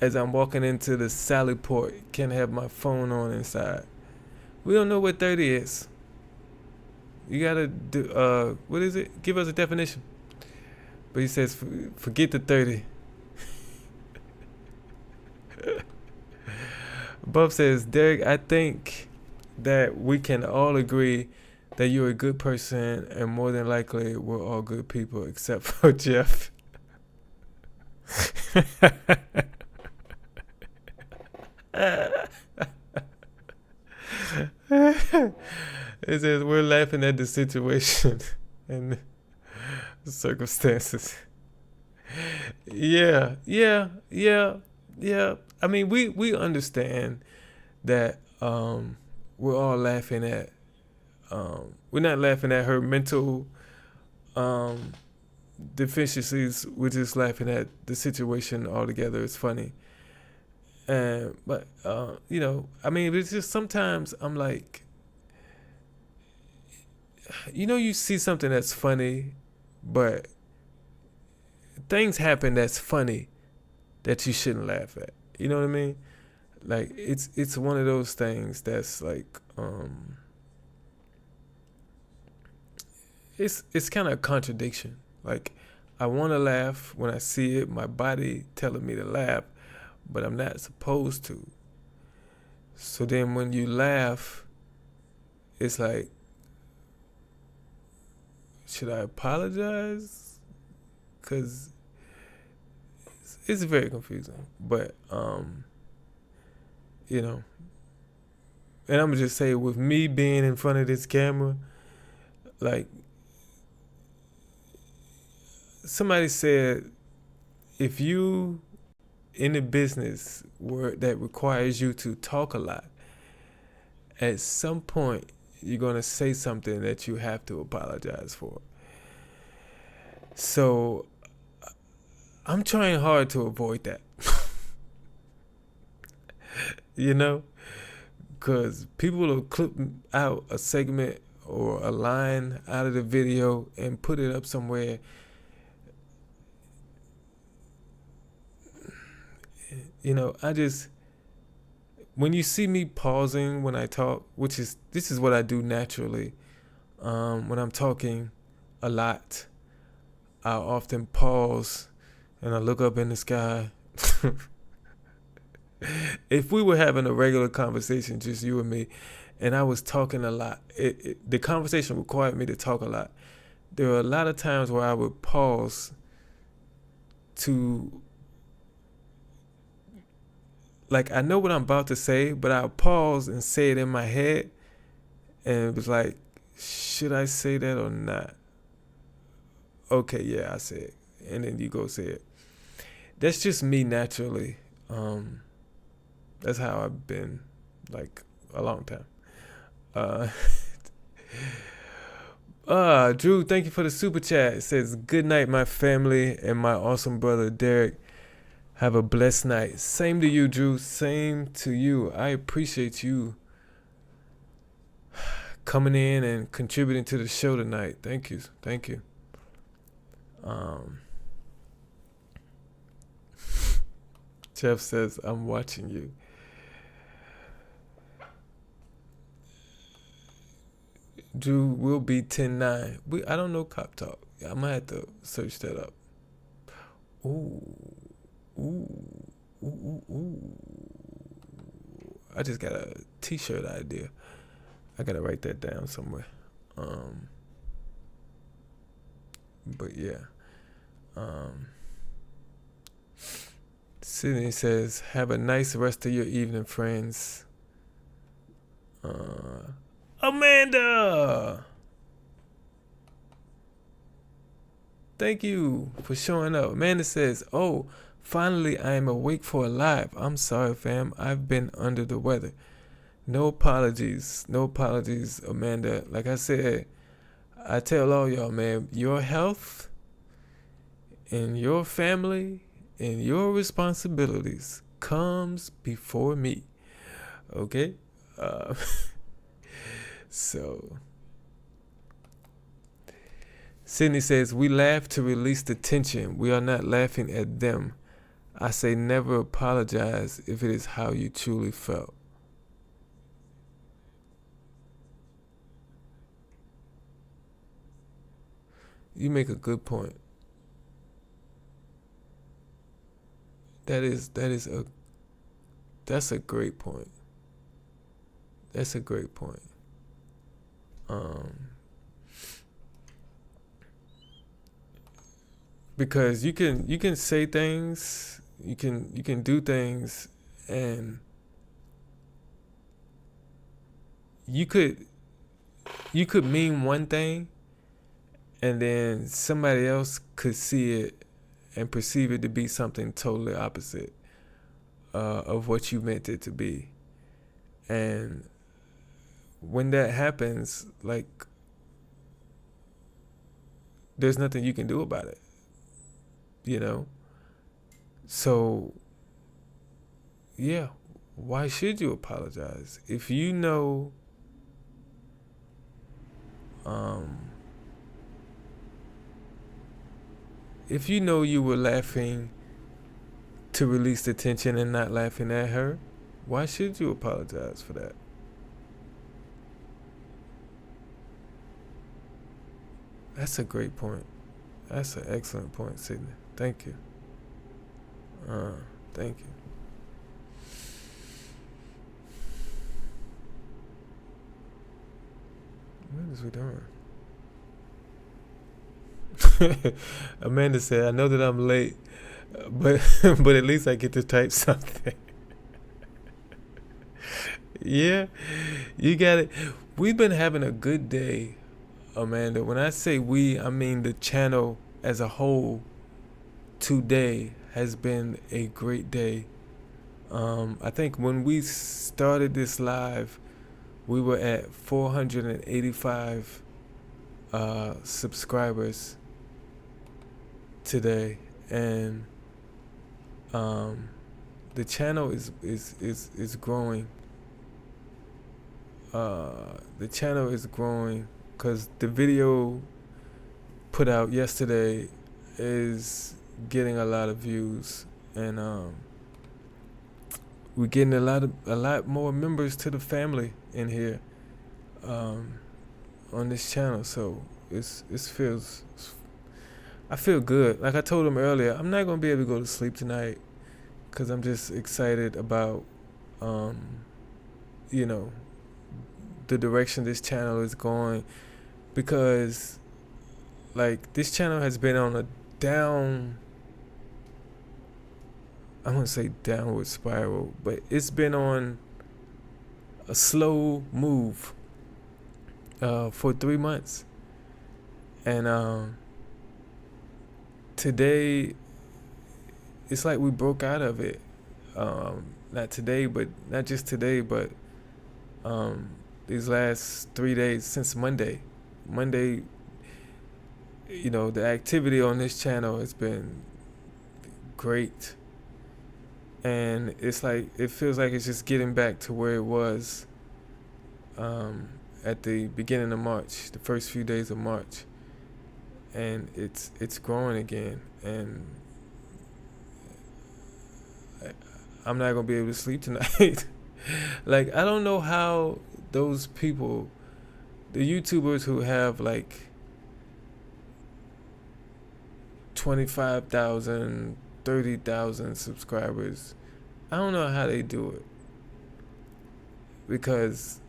[SPEAKER 1] as I'm walking into the Sally Port. Can't have my phone on inside. We don't know what 30 is. You gotta do what is it? Give us a definition. But he says forget the 30. Buff says, Derrick, I think that we can all agree that you're a good person, and more than likely we're all good people except for Jeff. It says we're laughing at the situation and the circumstances. Yeah. I mean, we understand that we're all laughing at. We're not laughing at her mental deficiencies. We're just laughing at the situation altogether. It's funny. But you know, I mean, it's just sometimes I'm like, you know, you see something that's funny, but things happen that's funny that you shouldn't laugh at. You know what I mean? Like it's one of those things that's like it's kind of a contradiction. Like I want to laugh when I see it, my body telling me to laugh, but I'm not supposed to. So then when you laugh, it's like, should I apologize? Because it's very confusing. But, you know, and I'm going to just say, with me being in front of this camera, like, somebody said, if you in a business that requires you to talk a lot, at some point you're going to say something that you have to apologize for. So I'm trying hard to avoid that. You know, because people will clip out a segment or a line out of the video and put it up somewhere. You know, when you see me pausing when I talk, this is what I do naturally. When I'm talking a lot, I often pause and I look up in the sky. If we were having a regular conversation, just you and me, and I was talking a lot, the conversation required me to talk a lot. There were a lot of times where I would pause to, like, I know what I'm about to say, but I'll pause and say it in my head, and it was like, should I say that or not? Okay, yeah, I say it. And then you go say it. that's just me naturally. That's how I've been, like, a long time. Drew, thank you for the super chat. It says, good night, my family and my awesome brother, Derrick. Have a blessed night. Same to you, Drew. Same to you. I appreciate you coming in and contributing to the show tonight. Thank you. Thank you. Jeff says, I'm watching you. Drew will be 10-9. I don't know Cop Talk. I might have to search that up. Ooh. I just got a t-shirt idea. I gotta write that down somewhere. But yeah. Sydney says, have a nice rest of your evening, friends. Amanda! Thank you for showing up. Amanda says, oh, finally I am awake for a live. I'm sorry, fam. I've been under the weather. No apologies. No apologies, Amanda. Like I said, I tell all y'all, man, your health and your family and your responsibilities comes before me. Okay? So, Sydney says, we laugh to release the tension. We are not laughing at them. I say never apologize if it is how you truly felt. You make a good point. That's a great point. That's a great point. Because you can say things, you can do things, and you could mean one thing, and then somebody else could see it and perceive it to be something totally opposite of what you meant it to be. And when that happens, like, there's nothing you can do about it, you know? So, yeah, why should you apologize? If you know, you were laughing to release the tension and not laughing at her, why should you apologize for that? That's a great point. That's an excellent point, Sydney. Thank you. Thank you. What is we doing? Amanda said, I know that I'm late, but at least I get to type something. Yeah, you got it. We've been having a good day, Amanda. When I say we, I mean the channel as a whole. Today has been a great day. I think when we started this live, we were at 485 subscribers today, and the channel is growing. The channel is growing because the video put out yesterday is getting a lot of views, and we're getting a lot more members to the family in here on this channel. So I feel good. Like I told him earlier, I'm not gonna be able to go to sleep tonight because I'm just excited about the direction this channel is going, because like this channel has been on a I wouldn't say downward spiral, but it's been on a slow move for 3 months. And today it's like we broke out of it. Not today, but not just today, but these last 3 days since Monday. Monday, you know, the activity on this channel has been great. And it's like, it feels like it's just getting back to where it was at the beginning of March, the first few days of March. And it's growing again. And I'm not going to be able to sleep tonight. Like, I don't know how those people, the YouTubers who have like 25,000, 30,000 subscribers, I don't know how they do it. Because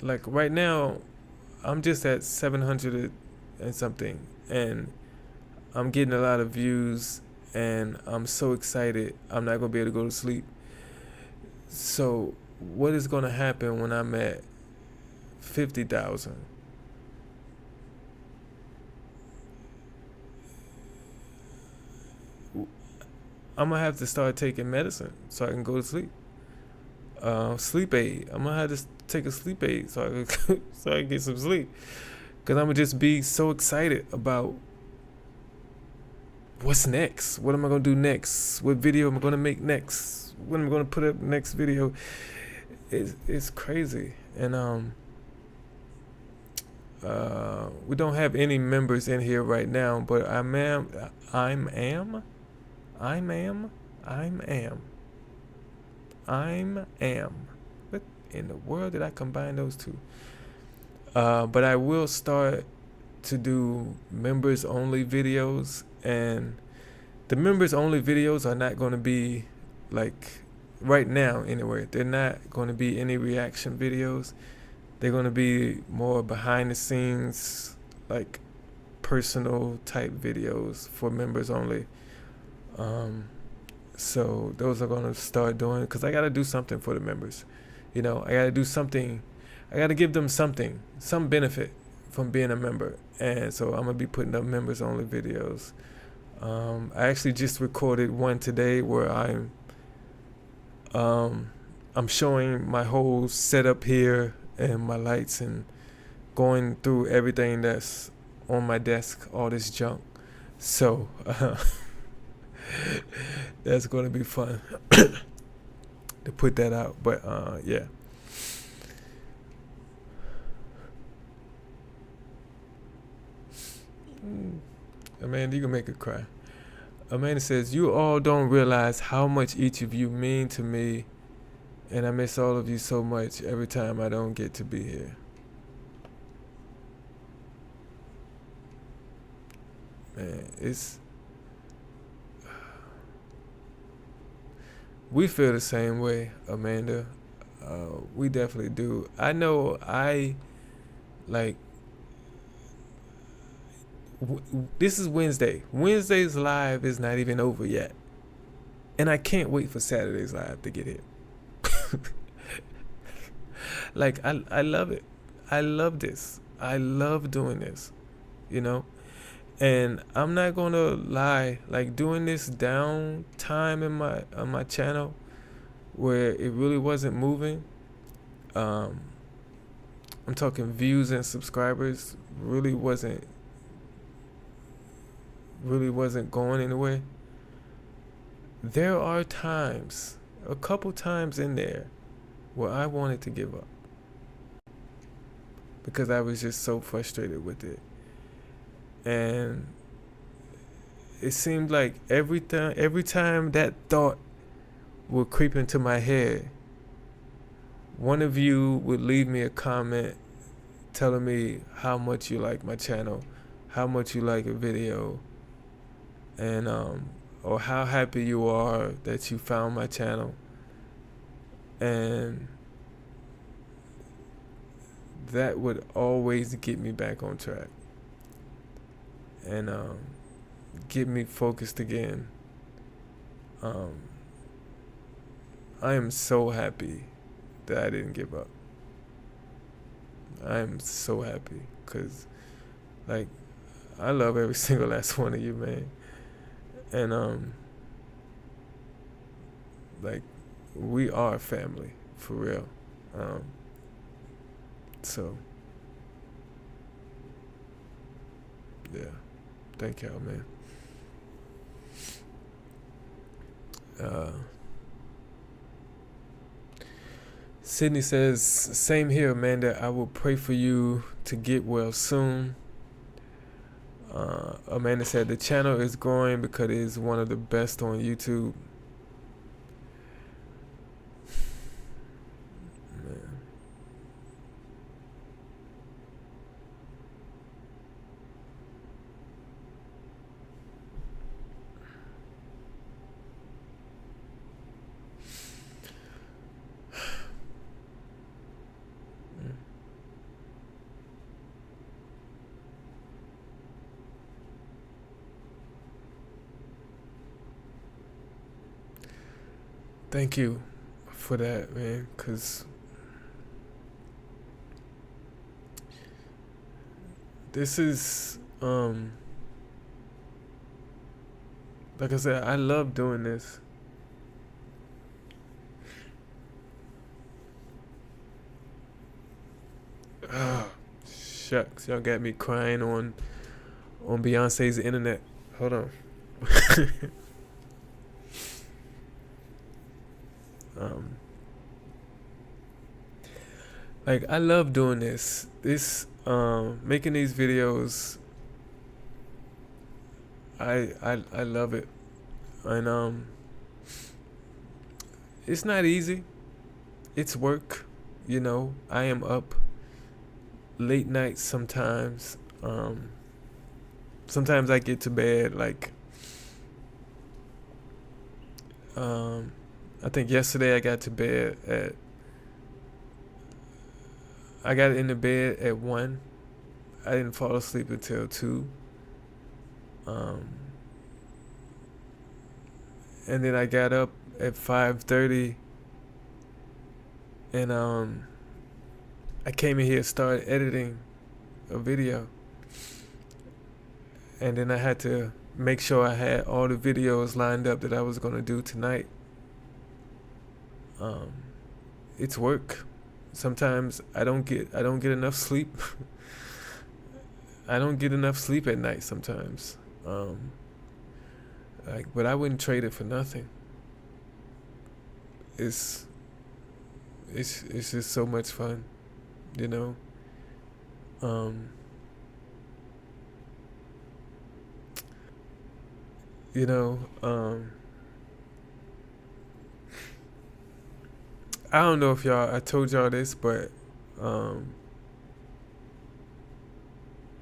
[SPEAKER 1] like right now, I'm just at 700 and something, and I'm getting a lot of views, and I'm so excited. I'm not gonna be able to go to sleep. So what is gonna happen when I'm at 50,000? I'm gonna have to start taking medicine so I can go to sleep. Sleep aid. I'm gonna have to take a sleep aid so I can so I can get some sleep. Cause I'm gonna just be so excited about what's next. What am I gonna do next? What video am I gonna make next? When am I gonna put up next video? It's crazy. And we don't have any members in here right now, but I am. What in the world did I combine those two? But I will start to do members only videos, and the members only videos are not going to be like right now anyway. They're not going to be any reaction videos. They're going to be more behind the scenes, like personal type videos for members only. So those are going to start doing, because I got to do something for the members. You know, I got to do something. I got to give them something, some benefit from being a member. And so I'm going to be putting up members only videos. I actually just recorded one today where I'm showing my whole setup here and my lights and going through everything that's on my desk, all this junk. So that's going to be fun to put that out. But yeah. Amanda, you can make her cry. Amanda says, you all don't realize how much each of you mean to me, and I miss all of you so much every time I don't get to be here. Man, we feel the same way, Amanda. We definitely do. I know this is Wednesday. Wednesday's live is not even over yet. And I can't wait for Saturday's live to get here. Like, I love it. I love this. I love doing this, you know? And I'm not going to lie, like doing this downtime on my channel where it really wasn't moving. I'm talking views and subscribers really wasn't going anywhere. There are times, a couple times in there, where I wanted to give up because I was just so frustrated with it. And it seemed like every time that thought would creep into my head, one of you would leave me a comment telling me how much you like my channel, how much you like a video, and or how happy you are that you found my channel. And that would always get me back on track and get me focused again. I am so happy that I didn't give up. I am so happy because, like, I love every single last one of you, man. And like, we are family for real. So yeah, thank y'all, man. Sydney says, same here, Amanda. I will pray for you to get well soon. Amanda said the channel is growing because it is one of the best on YouTube. Man. Thank you for that, man, because this is, like I said, I love doing this. Shucks, y'all got me crying on Beyonce's internet. Hold on. Like, I love doing this. Making these videos. I love it, and it's not easy. It's work, you know. I am up late nights sometimes. Sometimes I get to bed like, I think yesterday I got into bed at 1. I didn't fall asleep until 2. And then I got up at 5:30, and I came in here and started editing a video. And then I had to make sure I had all the videos lined up that I was gonna do tonight. It's work. Sometimes I don't get enough sleep. I don't get enough sleep at night sometimes. But I wouldn't trade it for nothing. It's just so much fun, you know. I don't know if I told y'all this, but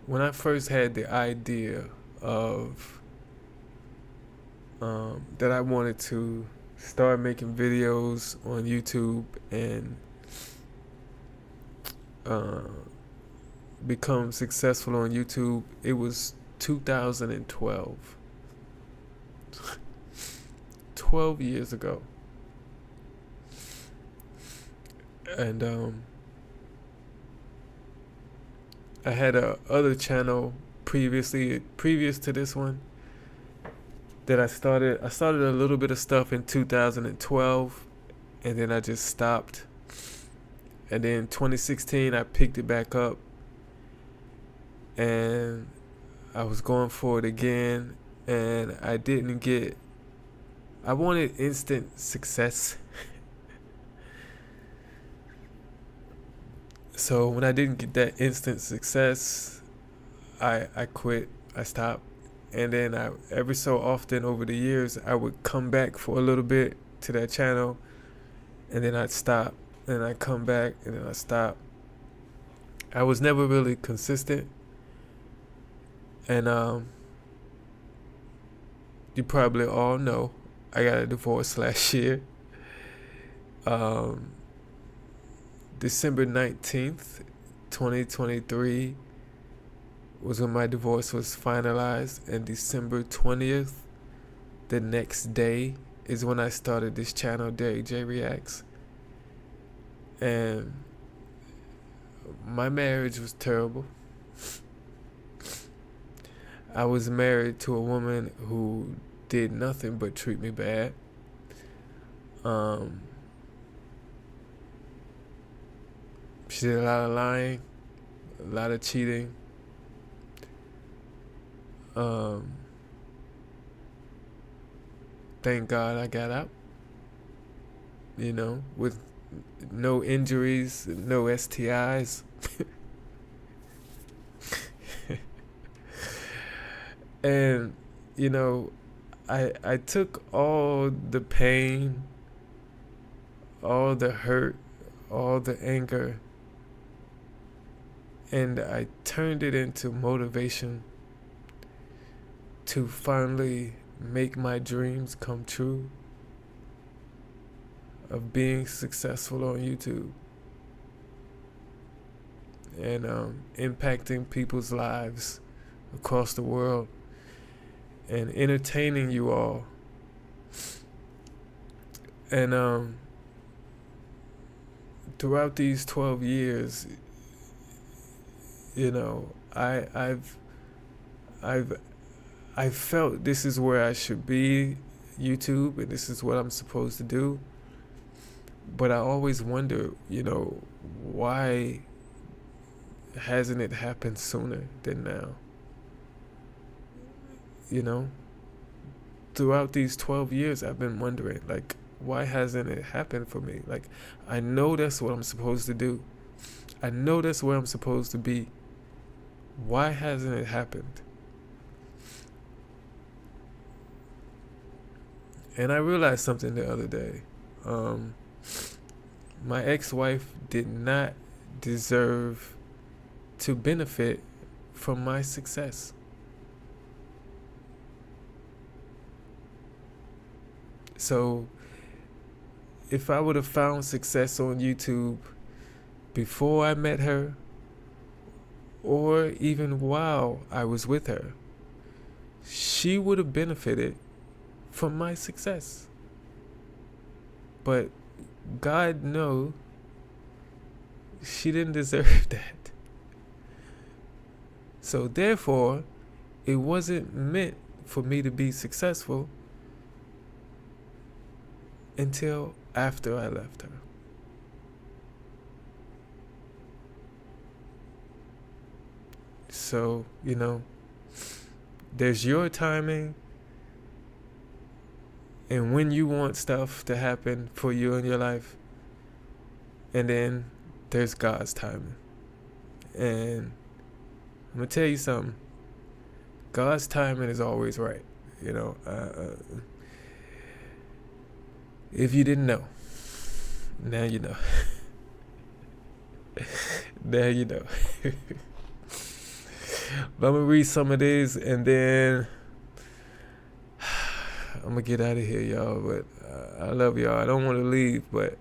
[SPEAKER 1] when I first had the idea of that I wanted to start making videos on YouTube and become successful on YouTube, it was 2012. 12 years ago. And I had a other channel previous to this one that I started a little bit of stuff in 2012, and then I just stopped. And then 2016 I picked it back up, and I was going for it again, and I wanted instant success. So when I didn't get that instant success, I quit. I stopped. And then every so often over the years, I would come back for a little bit to that channel, and then I'd stop, and I'd come back, and then I'd stop. I was never really consistent. And you probably all know I got a divorce last year. December 19th, 2023 was when my divorce was finalized, and December 20th, the next day, is when I started this channel, Derrick J Reacts. And my marriage was terrible. I was married to a woman who did nothing but treat me bad. She did a lot of lying, a lot of cheating. Thank God I got out, with no injuries, no STIs. And, I took all the pain, all the hurt, all the anger, and I turned it into motivation to finally make my dreams come true of being successful on YouTube and impacting people's lives across the world and entertaining you all. And throughout these 12 years, I've felt this is where I should be, YouTube, and this is what I'm supposed to do. But I always wonder, why hasn't it happened sooner than now? Throughout these 12 years, I've been wondering, why hasn't it happened for me? I know that's what I'm supposed to do. I know that's where I'm supposed to be. Why hasn't it happened? And I realized something the other day. My ex-wife did not deserve to benefit from my success. So if I would have found success on YouTube before I met her, or even while I was with her, she would have benefited from my success. But God knows she didn't deserve that. So therefore, it wasn't meant for me to be successful until after I left her. So, there's your timing, and when you want stuff to happen for you in your life, and then there's God's timing. And I'm gonna tell you something. God's timing is always right. If you didn't know, now you know. Now you know. But I'm gonna read some of these and then I'm gonna get out of here, y'all. But I love y'all. I don't want to leave, but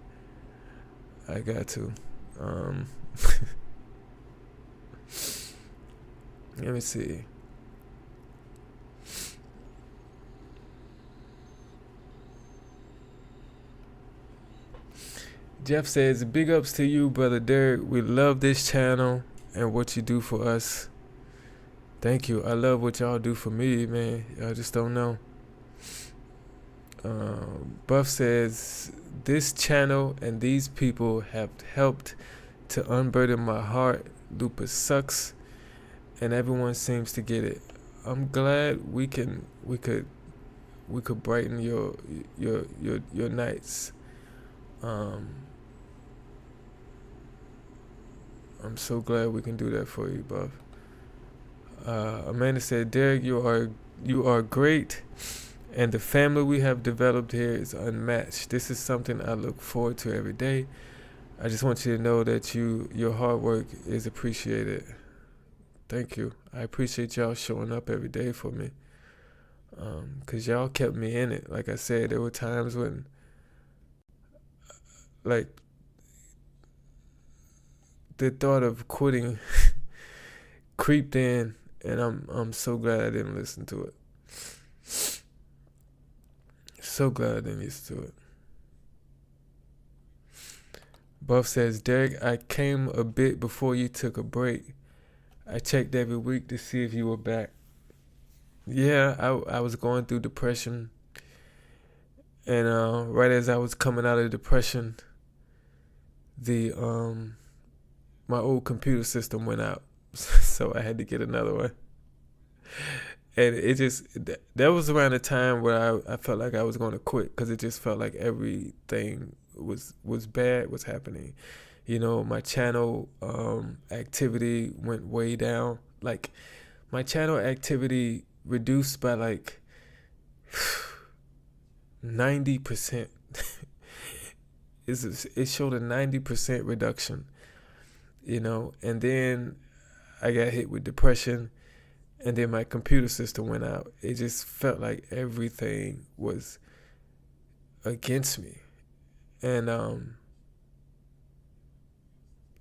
[SPEAKER 1] I got to. Let me see. Jeff says, big ups to you, Brother Derrick. We love this channel and what you do for us. Thank you. I love what y'all do for me, man. Y'all just don't know. Buff says, this channel and these people have helped to unburden my heart. Lupus sucks, and everyone seems to get it. I'm glad we could brighten your nights. I'm so glad we can do that for you, Buff. Amanda said, Derrick, you are great, and the family we have developed here is unmatched. This is something I look forward to every day. I just want you to know that your hard work is appreciated. Thank you. I appreciate y'all showing up every day for me, because y'all kept me in it. Like I said, there were times when, the thought of quitting creeped in, and I'm so glad I didn't listen to it. So glad I didn't listen to it. Buff says, Derrick, I came a bit before you took a break. I checked every week to see if you were back. yeah, I was going through depression, and right as I was coming out of depression, the my old computer system went out, so I had to get another one. And it just that was around the time where I felt like I was going to quit, because it just felt like everything was bad was happening. You know, my channel activity went way down. Like, my channel activity reduced by like 90%. It showed a 90% reduction, you know. And then I got hit with depression, and then my computer system went out. It just felt like everything was against me. And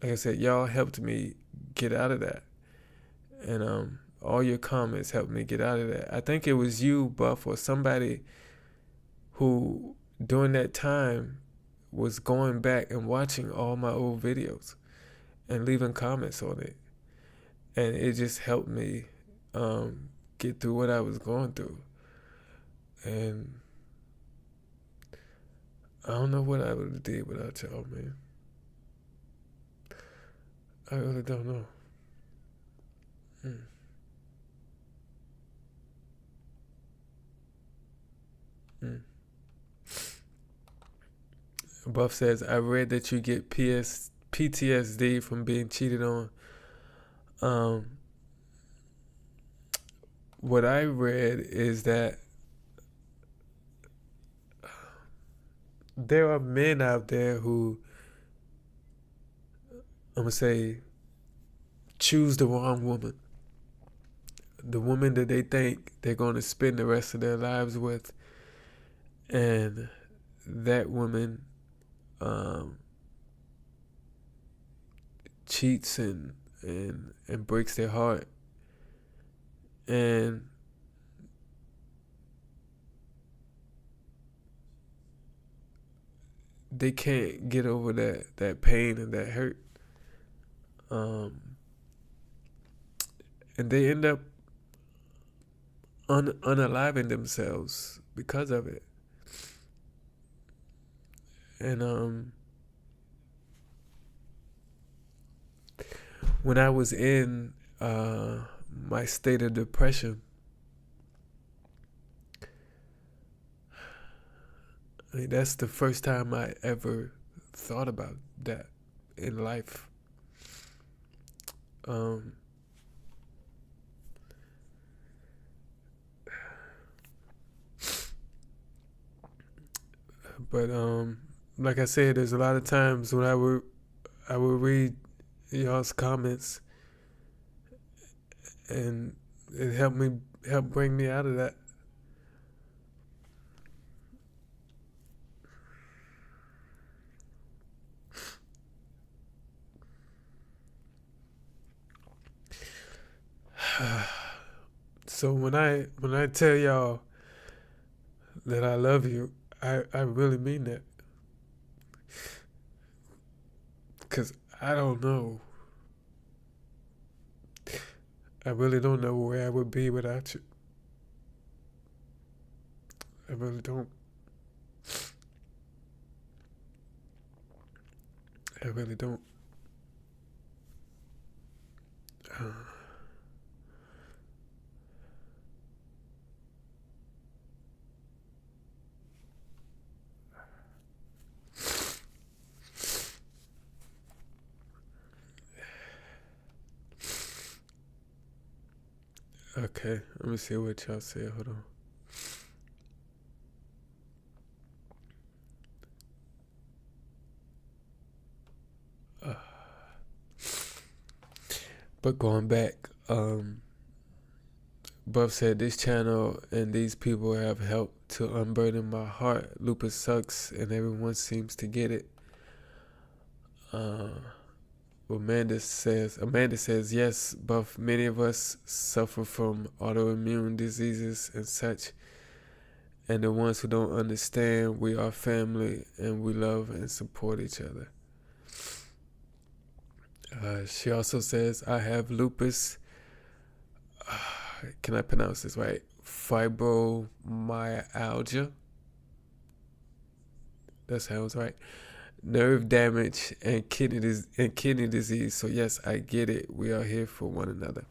[SPEAKER 1] like I said, y'all helped me get out of that. And all your comments helped me get out of that. I think it was you, Buff, or somebody who during that time was going back and watching all my old videos and leaving comments on it. And it just helped me get through what I was going through. And I don't know what I would have did without y'all, man. I really don't know. Buff says, I read that you get PTSD from being cheated on. What I read is that there are men out there who, I'm going to say, choose the wrong woman. The woman that they think they're going to spend the rest of their lives with. And that woman cheats and breaks their heart. And they can't get over that pain and that hurt. And they end up unaliving themselves because of it. And when I was in my state of depression, I mean, that's the first time I ever thought about that in life. But like I said, there's a lot of times when I would read y'all's comments, and it helped bring me out of that. So when I tell y'all that I love you, I really mean that. 'Cause I don't know. I really don't know where I would be without you. I really don't. I really don't. Okay, let me see what y'all say. Hold on. But going back, Buff said this channel and these people have helped to unburden my heart. Lupus sucks and everyone seems to get it. Amanda says, yes, Buff, many of us suffer from autoimmune diseases and such. And the ones who don't understand, we are family and we love and support each other. She also says, I have lupus. Can I pronounce this right? fibromyalgia. That sounds right. Nerve damage and kidney disease. So yes, I get it. We are here for one another.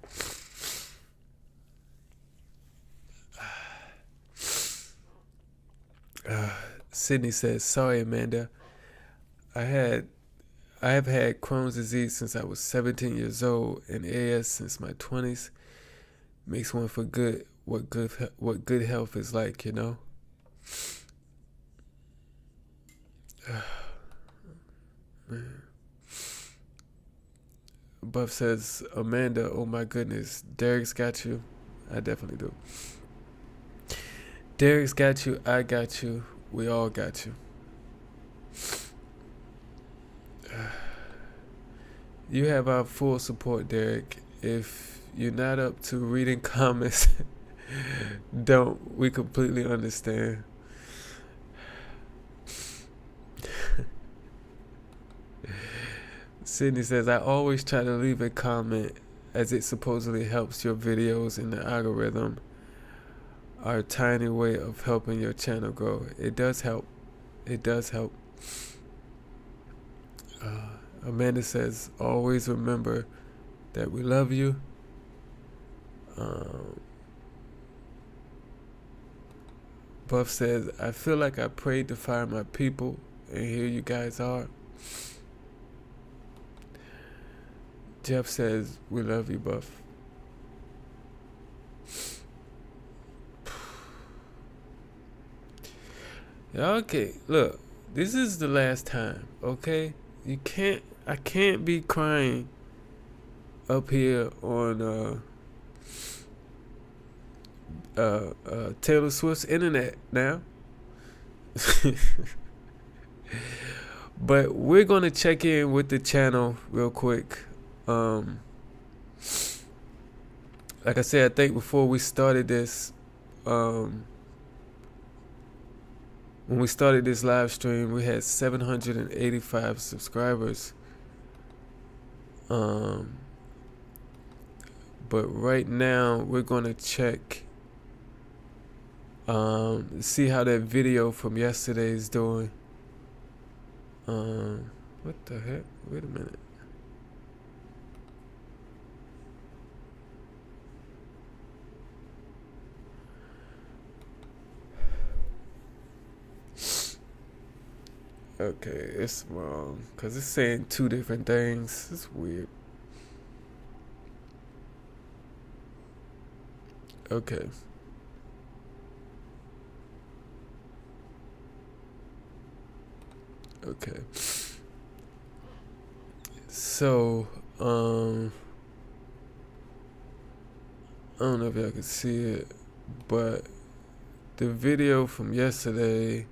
[SPEAKER 1] Sydney says, "Sorry, Amanda. I have had Crohn's disease since I was 17 years old and AS since my 20s. Makes one forget what good health is like, you know." Man. Buff says, "Amanda, oh my goodness, Derrick's got you." I definitely do. Derrick's got you. I got you. We all got you. You have our full support, Derrick. If you're not up to reading comments, don't. We completely understand. Sydney says, "I always try to leave a comment as it supposedly helps your videos in the algorithm. Our tiny way of helping your channel grow. It does help. It does help." Amanda says, "Always remember that we love you." Buff says, "I feel like I prayed to fire my people, and here you guys are." Jeff says, "We love you, Buff." Okay, look, this is the last time, okay? I can't be crying up here on Taylor Swift's internet now. But we're gonna check in with the channel real quick. Like I said, I think before we started this, when we started this live stream, we had 785 subscribers. But right now we're gonna check, see how that video from yesterday is doing. What the heck? Wait a minute. Okay, it's wrong because it's saying two different things. It's weird. Okay. Okay. So, I don't know if y'all can see it, but the video from yesterday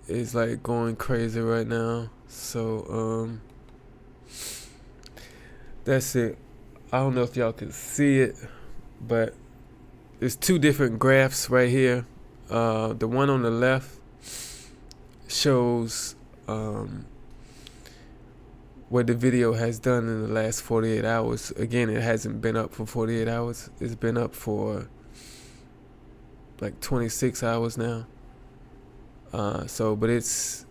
[SPEAKER 1] is like going crazy right now. So, that's it. I don't know if y'all can see it, but there's two different graphs right here. The one on the left shows what the video has done in the last 48 hours. Again, it hasn't been up for 48 hours. It's been up for like 26 hours now. But it's,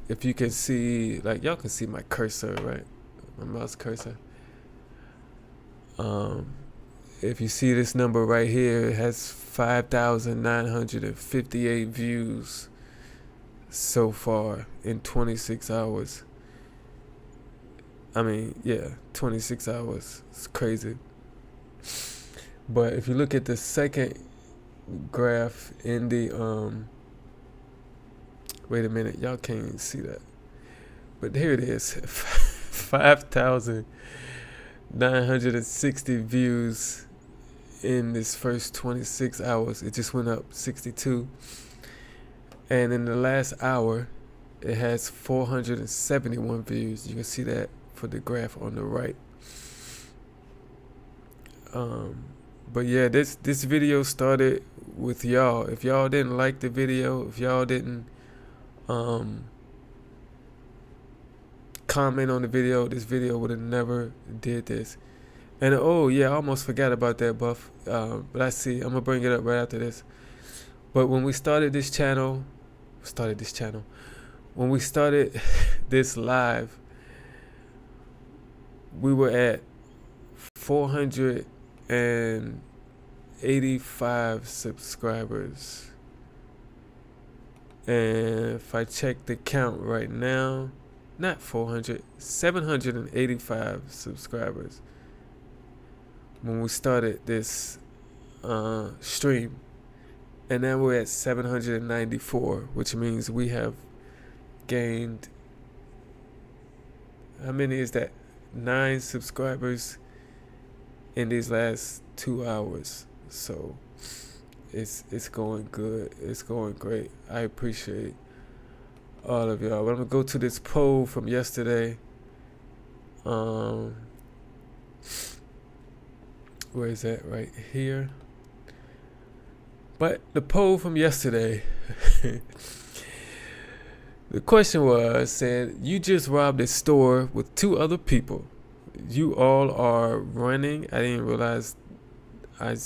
[SPEAKER 1] if you can see, like y'all can see my cursor, right? My mouse cursor. If you see this number right here, it has 5,958 views so far in 26 hours. I mean, yeah, 26 hours. It's crazy. But if you look at the second graph in the wait a minute, y'all can't even see that. But here it is. 5,960 views in this first 26 hours. It just went up 62. And in the last hour, it has 471 views. You can see that for the graph on the right. But yeah, this video started with y'all. If y'all didn't like the video, if y'all didn't comment on the video, this video would have never did this. And oh yeah, I almost forgot about that, Buff. But I see. I'm gonna bring it up right after this. But when we started this channel, when we started this live, we were at 485 subscribers. And if I check the count right now, not 400, 785 subscribers when we started this stream. And now we're at 794, which means we have gained, how many is that? 9 subscribers in these last 2 hours. So it's going good. It's going great. I appreciate all of y'all. But I'm gonna go to this poll from yesterday. Where is that? Right here. But the poll from yesterday, the question said, you just robbed a store with 2 other people. You all are running. I didn't realize I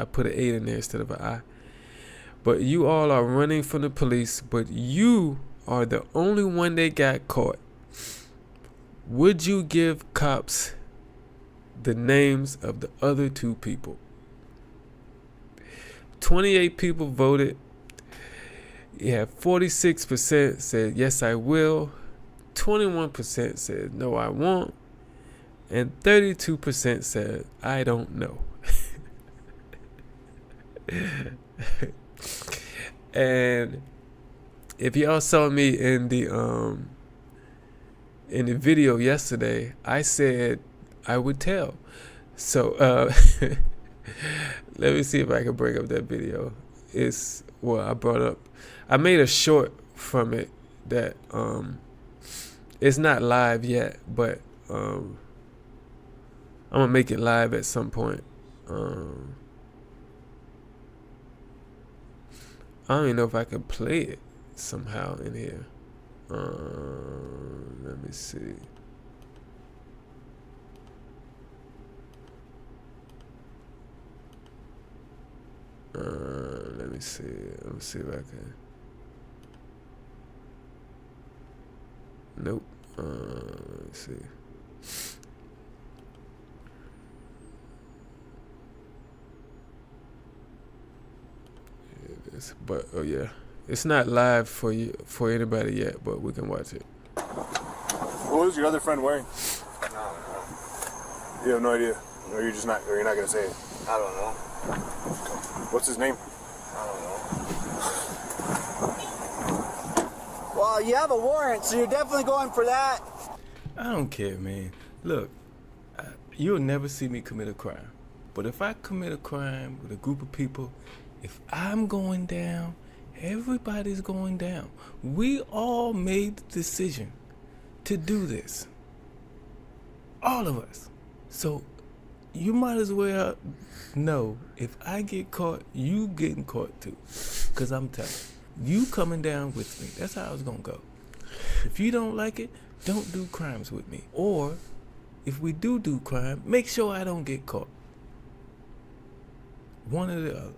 [SPEAKER 1] put an 8 in there instead of an I. But you all are running from the police, but you are the only one that got caught. Would you give cops the names of the other 2 people? 28 people voted. Yeah, 46% said yes, I will. 21% said no, I won't. And 32% said I don't know. And if y'all saw me in the video yesterday, I said I would tell. So let me see if I can bring up that video. I made a short from it that it's not live yet, but I'm gonna make it live at some point. I don't even know if I can play it somehow in here. Let me see. Let me see. Let me see if I can. Nope. Let me see. But oh yeah, it's not live for anybody yet, but we can watch it.
[SPEAKER 4] What was your other friend wearing? No. You have no idea, or you're not gonna say it.
[SPEAKER 22] I don't know.
[SPEAKER 4] What's his name?
[SPEAKER 22] I don't know. Well, you have a warrant, so you're definitely going for that.
[SPEAKER 1] I don't care, man. Look, you'll never see me commit a crime. But if I commit a crime with a group of people, if I'm going down, everybody's going down. We all made the decision to do this. All of us. So you might as well know if I get caught, you getting caught too. Because I'm telling you coming down with me. That's how it's going to go. If you don't like it, don't do crimes with me. Or if we do crime, make sure I don't get caught. One or the other.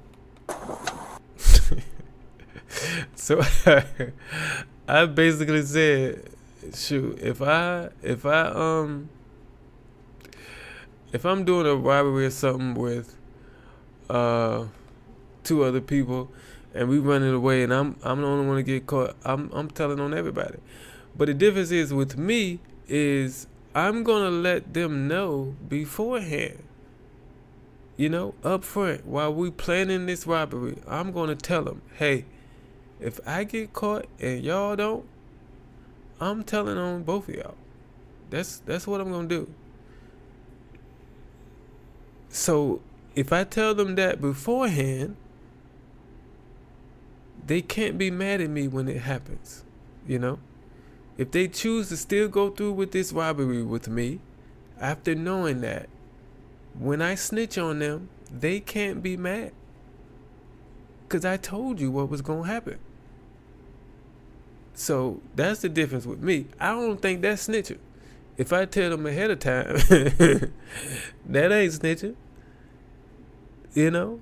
[SPEAKER 1] So I basically said, shoot, if I'm doing a robbery or something with 2 other people and we running away and I'm the only one to get caught, I'm telling on everybody. But the difference is with me is I'm gonna let them know beforehand. You know, up front, while we planning this robbery, I'm going to tell them, hey, if I get caught and y'all don't, I'm telling on both of y'all. That's what I'm going to do. So if I tell them that beforehand, they can't be mad at me when it happens, you know? If they choose to still go through with this robbery with me, after knowing that, when I snitch on them, they can't be mad. Because I told you what was going to happen. So that's the difference with me. I don't think that's snitching. If I tell them ahead of time, that ain't snitching. You know?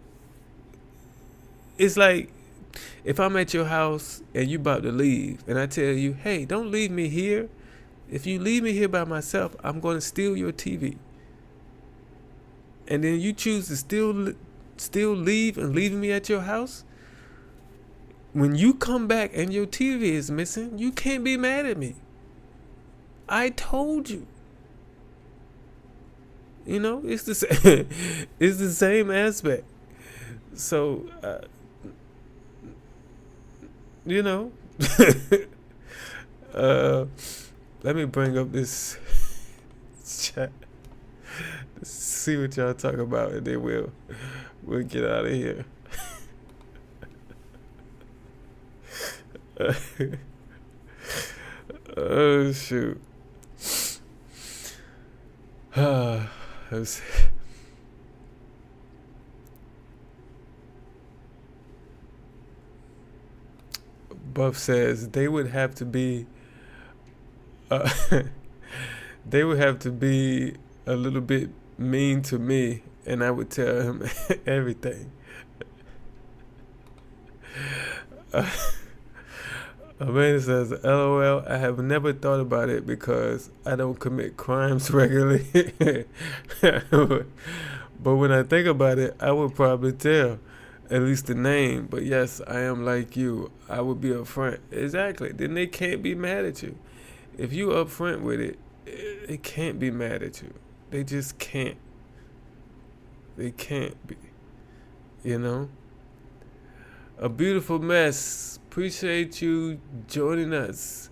[SPEAKER 1] It's like if I'm at your house and you about to leave and I tell you, hey, don't leave me here. If you leave me here by myself, I'm going to steal your TV. And then you choose to still leave and leave me at your house. When you come back and your TV is missing, you can't be mad at me. I told you. You know, it's the same, it's the same aspect. So, you know, let me bring up this chat. See what y'all talk about, and then we'll get out of here. Oh shoot. Buff says they would have to be they would have to be a little bit mean to me, and I would tell him everything. Amanda says, LOL, I have never thought about it because I don't commit crimes regularly. But when I think about it, I would probably tell, at least the name. But yes, I am like you. I would be upfront. Exactly. Then they can't be mad at you. If you upfront with it, they can't be mad at you. They just can't. They can't be. You know? A beautiful mess. Appreciate you joining us.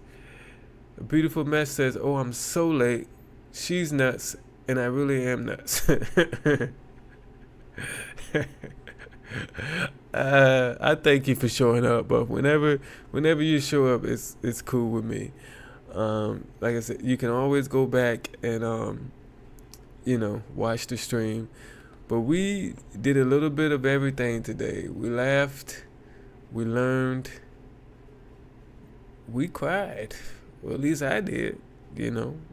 [SPEAKER 1] A beautiful mess says, oh, I'm so late. She's nuts, and I really am nuts. I thank you for showing up, but whenever you show up, it's cool with me. Like I said, you can always go back and watch the stream. But we did a little bit of everything today. We laughed, we learned, we cried. Well, at least I did.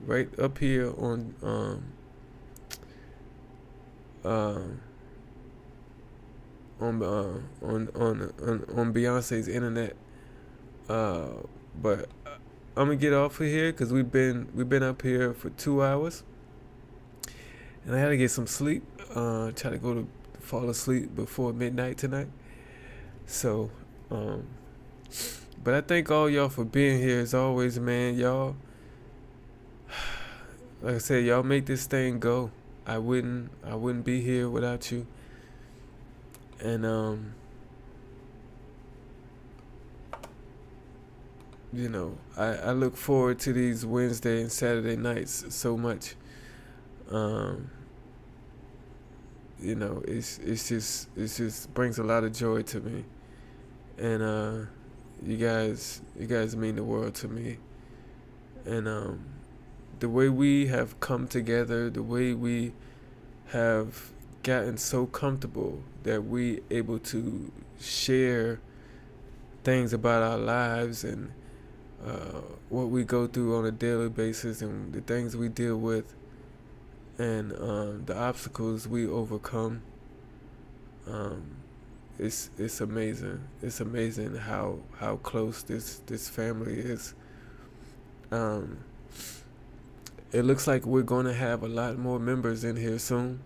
[SPEAKER 1] Right up here on Beyonce's internet. But I'm gonna get off of here because we've been up here for 2 hours, and I had to get some sleep. Try to go to fall asleep before midnight tonight. So, but I thank all y'all for being here as always, man. Y'all, like I said, y'all make this thing go. I wouldn't be here without you. And I look forward to these Wednesday and Saturday nights so much. It's just brings a lot of joy to me. And you guys mean the world to me. And the way we have come together, the way we have gotten so comfortable that we able to share things about our lives and what we go through on a daily basis and the things we deal with and the obstacles we overcome. It's amazing. It's amazing how close this family is. It looks like we're going to have a lot more members in here soon.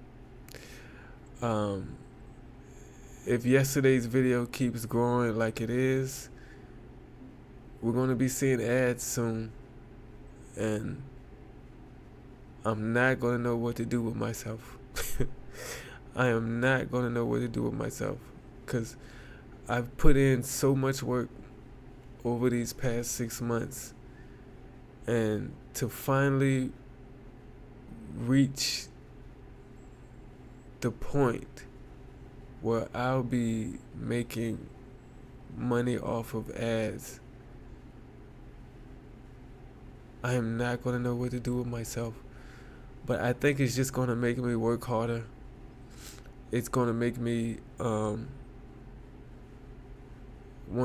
[SPEAKER 1] If yesterday's video keeps growing like it is, we're going to be seeing ads soon, and I'm not going to know what to do with myself. I am not going to know what to do with myself because I've put in so much work over these past 6 months, and to finally reach the point where I'll be making money off of ads, I am not going to know what to do with myself. But I think it's just going to make me work harder. It's going to make me want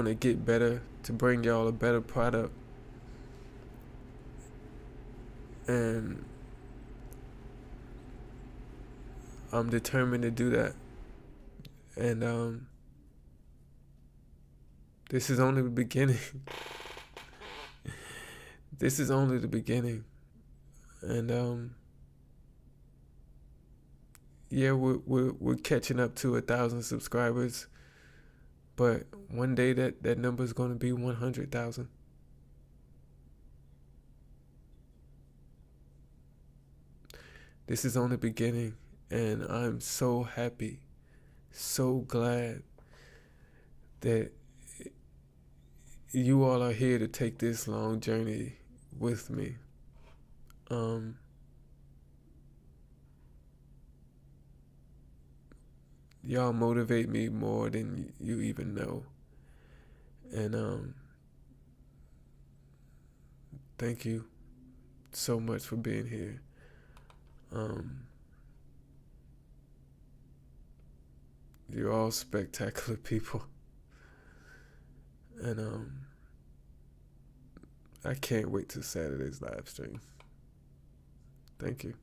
[SPEAKER 1] to get better, to bring y'all a better product. And I'm determined to do that. And this is only the beginning. This is only the beginning. And yeah, we're catching up to 1,000 subscribers, but one day that number is going to be 100,000. This is only the beginning, and I'm so happy, so glad that you all are here to take this long journey with me. Y'all motivate me more than you even know. And thank you so much for being here. You're all spectacular people. And I can't wait till Saturday's live stream. Thank you.